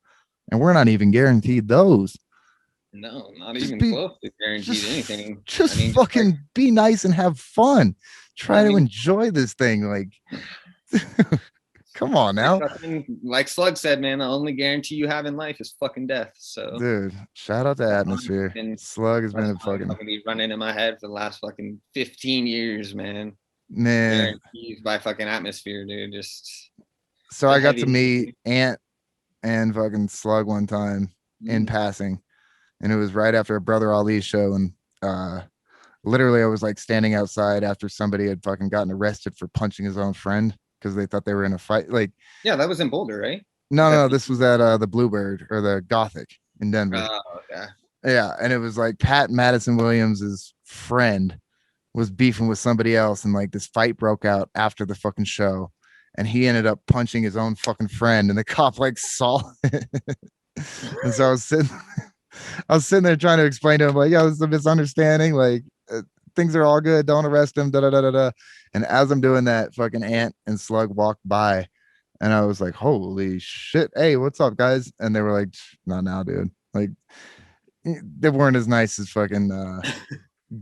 and we're not even guaranteed those. No, not Just even be- close to guaranteed anything. Just I mean, fucking like, be nice and have fun. Try I to mean- enjoy this thing. Like, come on now. like Slug said, man, the only guarantee you have in life is fucking death. So Dude, shout out to Atmosphere. fucking- Slug has been a that's why fucking be running in my head for the last fucking 15 years, man. man. Guaranteed by fucking Atmosphere, dude. Just So I got heavy to meet Ant and fucking Slug one time in passing, and it was right after a Brother Ali show, and literally I was like standing outside after somebody had fucking gotten arrested for punching his own friend because they thought they were in a fight. Like, yeah, that was in Boulder, right? no, this was at the Bluebird or the Gothic in Denver. Oh, okay. Yeah, and it was like Pat Madison Williams's friend was beefing with somebody else, and like this fight broke out after the fucking show, and he ended up punching his own fucking friend, and the cop like saw it. And so I was sitting there trying to explain to him like, "Yo, this is a misunderstanding. Like, things are all good. Don't arrest him." Da da da da da. And as I'm doing that, fucking Ant and Slug walked by, and I was like, "Holy shit! Hey, what's up, guys?" And they were like, "Not now, dude." Like, they weren't as nice as fucking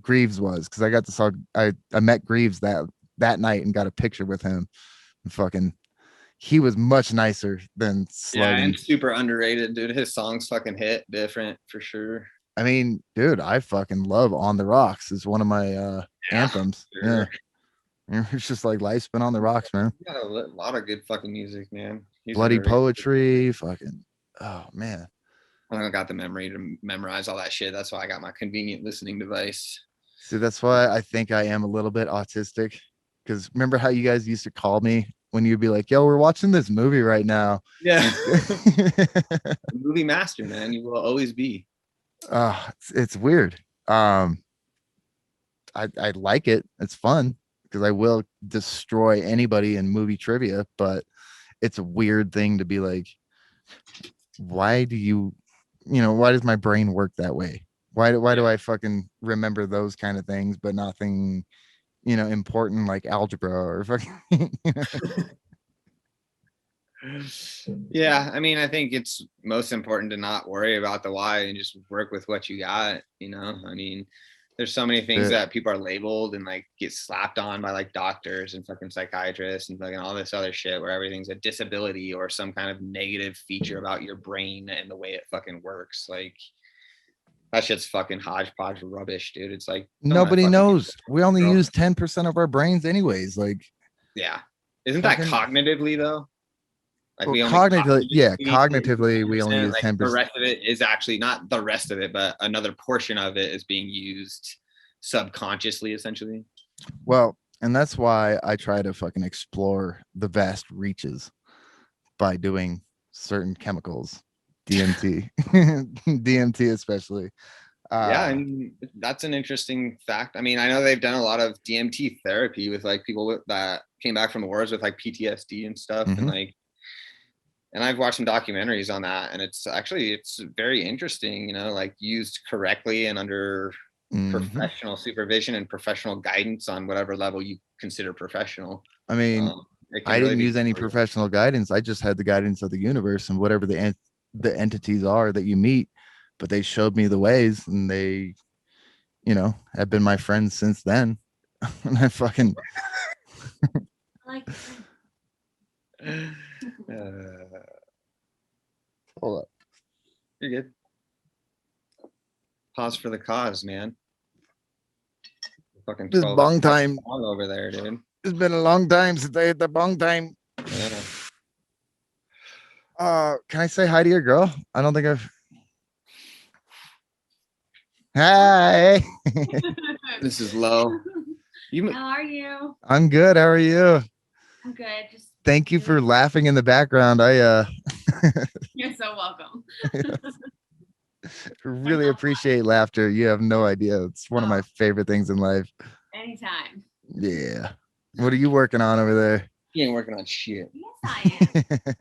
Greaves was, because I got to saw I met Greaves that night and got a picture with him. And fucking, he was much nicer than Sluggy. Yeah, and super underrated, dude. His songs fucking hit different for sure. I mean, dude, I fucking love On the Rocks. It's one of my anthems. Sure. Yeah. It's just like life's been on the rocks, man. He got a lot of good fucking music, man. He's Bloody underrated. Poetry, fucking, oh man. I don't got the memory to memorize all that shit. That's why I got my convenient listening device. See, that's why I think I am a little bit autistic. Because remember how you guys used to call me when you'd be like, "Yo, we're watching this movie right now." Yeah. Movie master, man. You will always be. It's weird. I like it. It's fun because I will destroy anybody in movie trivia, but it's a weird thing to be like, why do why does my brain work that way? Why do I fucking remember those kind of things, but nothing, important like algebra or fucking, Yeah, I mean, I think it's most important to not worry about the why and just work with what you got. I mean, there's so many things that people are labeled and like get slapped on by like doctors and fucking psychiatrists and fucking all this other shit where everything's a disability or some kind of negative feature about your brain and the way it fucking works. Like, that shit's fucking hodgepodge rubbish, dude. It's like nobody knows. We only use 10% of our brains anyways. Like, yeah. Isn't that cognitively though? Like Well, we only cognitively, we only use like 10%. the rest of it is actually not the rest of it, but another portion of it is being used subconsciously, essentially. Well, and that's why I try to fucking explore the vast reaches by doing certain chemicals, DMT, DMT especially. Yeah, and that's an interesting fact. I mean, I know they've done a lot of DMT therapy with like people that came back from the wars with like PTSD and stuff, and like, and I've watched some documentaries on that, and it's very interesting, you know, like used correctly and under professional supervision and professional guidance on whatever level you consider professional. I mean, I didn't use any professional guidance. I just had the guidance of the universe and whatever the entities are that you meet, but they showed me the ways, and they, you know, have been my friends since then. And I fucking like hold up. You're good. Pause for the cause, man. Fucking This 12 bong time long over there, dude. It's been a long time since I hit the bong time. Yeah. Can I say hi to your girl? I don't think I've. Hi. This is low. How are you? I'm good. How are you? I'm good. Just thank you for laughing in the background. You're so welcome. Really appreciate laughter. You have no idea. It's one of my favorite things in life. Anytime. Yeah. What are you working on over there? You ain't working on shit. Yes, I am.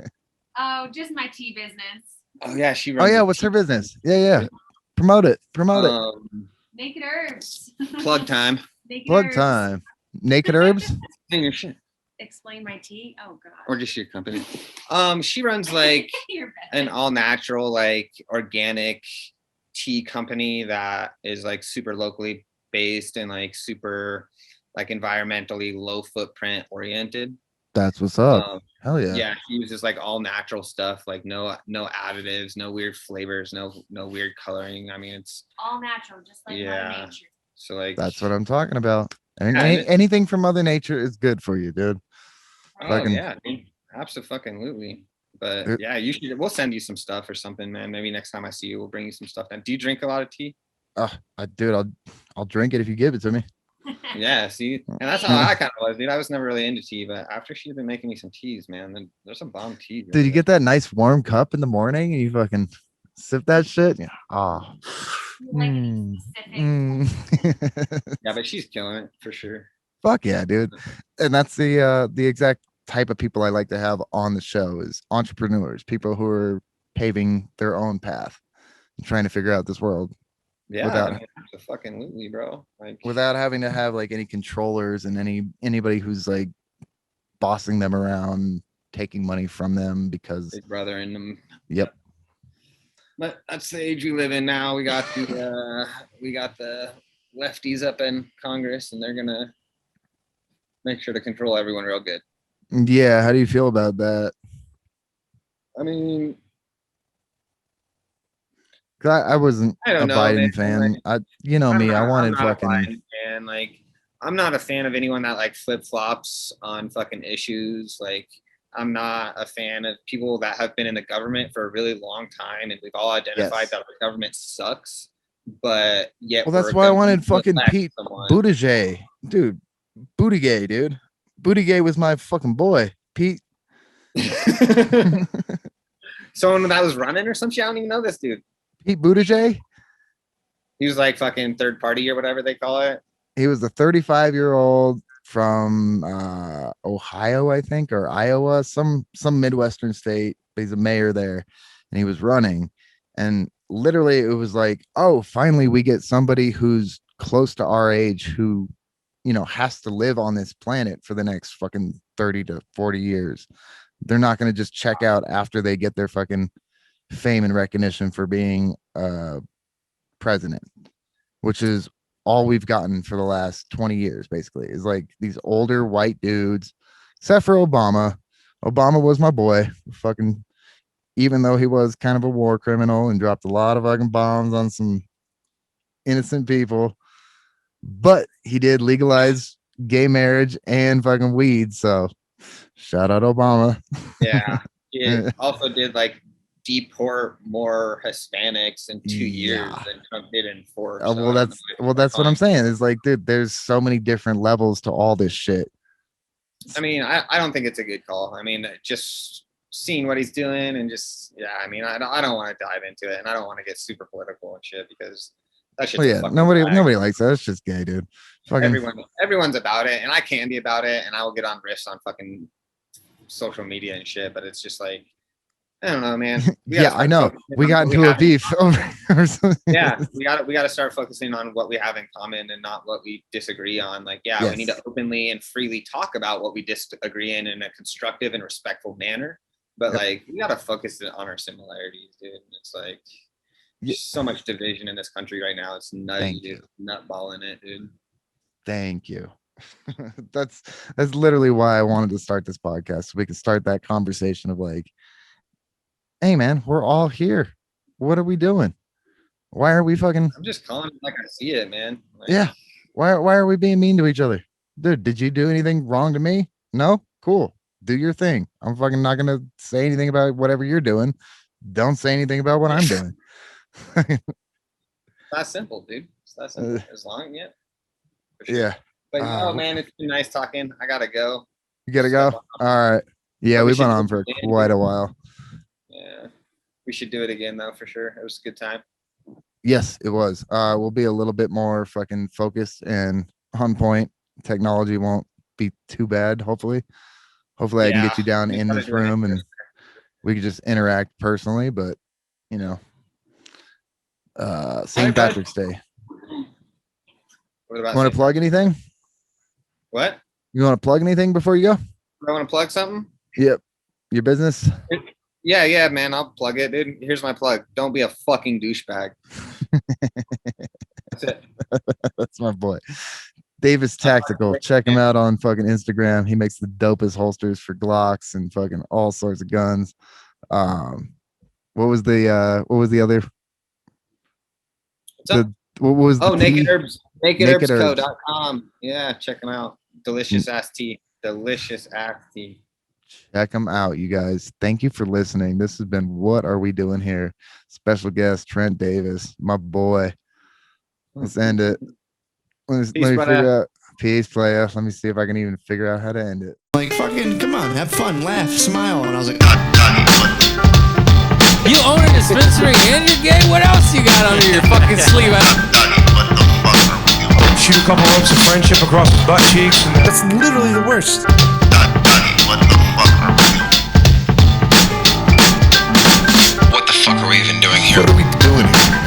Oh, just my tea business. Oh yeah, she runs. Oh yeah, what's her business? Yeah. Promote it. Naked Herbs. Plug time. Plug time. Naked Herbs? Your shit. Explain my tea. Oh god. Or just your company. She runs like an all natural, like organic tea company that is like super locally based and like super like environmentally low footprint oriented. That's what's up. Hell yeah. Yeah, she uses like all natural stuff, like no additives, no weird flavors, no weird coloring. I mean, it's all natural, just like Mother Nature. So like that's what I'm talking about. Anything from Mother Nature is good for you, dude. Oh yeah, absolutely. But yeah, you should. We'll send you some stuff or something, man. Maybe next time I see you, we'll bring you some stuff. Do you drink a lot of tea? I'll drink it if you give it to me. Yeah, see, and that's how I kind of was, dude. I was never really into tea, but after she's been making me some teas, man, then there's some bomb tea. Did you get that nice warm cup in the morning and you fucking sip that shit? Yeah. Oh. Yeah, but she's killing it for sure. Fuck yeah, dude. And that's the exact type of people I like to have on the show is entrepreneurs, people who are paving their own path and trying to figure out this world. Yeah, absolutely, bro. Like without having to have like any controllers and anybody who's like bossing them around, taking money from them because big brother in them. Yep. But that's the age we live in now. We got the lefties up in Congress, and they're gonna make sure to control everyone real good. Yeah, how do you feel about that? I mean, I wasn't a Biden man. fan. I wanted fucking. And like, I'm not a fan of anyone that like flip flops on fucking issues. Like, I'm not a fan of people that have been in the government for a really long time, and we've all identified that the government sucks. But yet, well, that's why I wanted fucking Pete Buttigieg, dude. Buttigieg, dude. Buttigieg was my fucking boy, Pete. Someone that was running or some shit. I don't even know this dude. Pete Buttigieg. He was like fucking third party or whatever they call it. He was a 35-year-old from Ohio, I think, or Iowa, some Midwestern state. He's a mayor there, and he was running. And literally, it was like, oh, finally, we get somebody who's close to our age who, has to live on this planet for the next fucking 30 to 40 years. They're not going to just check out after they get their fucking fame and recognition for being president, which is all we've gotten for the last 20 years, basically, is like these older white dudes, except for Obama. Obama was my boy, fucking, even though he was kind of a war criminal and dropped a lot of fucking bombs on some innocent people, but he did legalize gay marriage and fucking weed. So shout out Obama. Yeah. also did like deport more Hispanics in 2 years than Trump did in 4. Oh, well, that's what I'm saying. It's like, dude, there's so many different levels to all this shit. I mean, I don't think it's a good call. I mean, just seeing what he's doing and just, I mean, I don't want to dive into it, and I don't want to get super political and shit because that shit's nobody likes that. It's just gay, dude. Fucking everyone's about it, and I can be about it, and I will get on riffs on fucking social media and shit, but it's just like, I don't know, man. I know. We got into a beef over something. Yeah, we got to start focusing on what we have in common and not what we disagree on. Like, we need to openly and freely talk about what we disagree in a constructive and respectful manner. But like, we got to focus on our similarities, dude. It's like so much division in this country right now. It's nutty, dude. Nutballing it, dude. Thank you. That's literally why I wanted to start this podcast, so we could start that conversation of like, hey man, we're all here. What are we doing? Why are we fucking? I'm just calling it like I see it, man. Like, Why are we being mean to each other? Dude, did you do anything wrong to me? No? Cool. Do your thing. I'm fucking not gonna say anything about whatever you're doing. Don't say anything about what I'm doing. It's that simple, dude. It's that simple. As long, sure. Yeah. But man, it's been nice talking. I gotta go. You gotta go? All right. Yeah, we've been on for quite a while. Yeah. We should do it again though, for sure. It was a good time. Yes, it was. We'll be a little bit more fucking focused and on point. Technology won't be too bad, hopefully. Hopefully I can get you down in this room and we can just interact personally, but you know, St. Patrick's Day. What about you want to plug anything? What? You want to plug anything before you go? I want to plug something? Yep. Your business? Yeah, man. I'll plug it, dude. Here's my plug. Don't be a fucking douchebag. That's it. That's my boy. DavisTactical. Check him out on fucking Instagram. He makes the dopest holsters for Glocks and fucking all sorts of guns. What was the other? What was the Naked Herbs? NakedHerbsCo.com. Yeah, check them out. Delicious ass tea. Delicious ass tea. Check them out, you guys. Thank you for listening. This has been What Are We Doing Here? Special guest Trent Davis, my boy. Let's end it. Let me figure out. Peace, player. Let me see if I can even figure out how to end it. Like, fucking, come on, have fun, laugh, smile. And I was like, You own a dispensary and you're gay? What else you got under your fucking sleeve? Shoot a couple ropes of friendship across the butt cheeks. That's literally the worst. What the fuck are we even doing here? What are we doing here?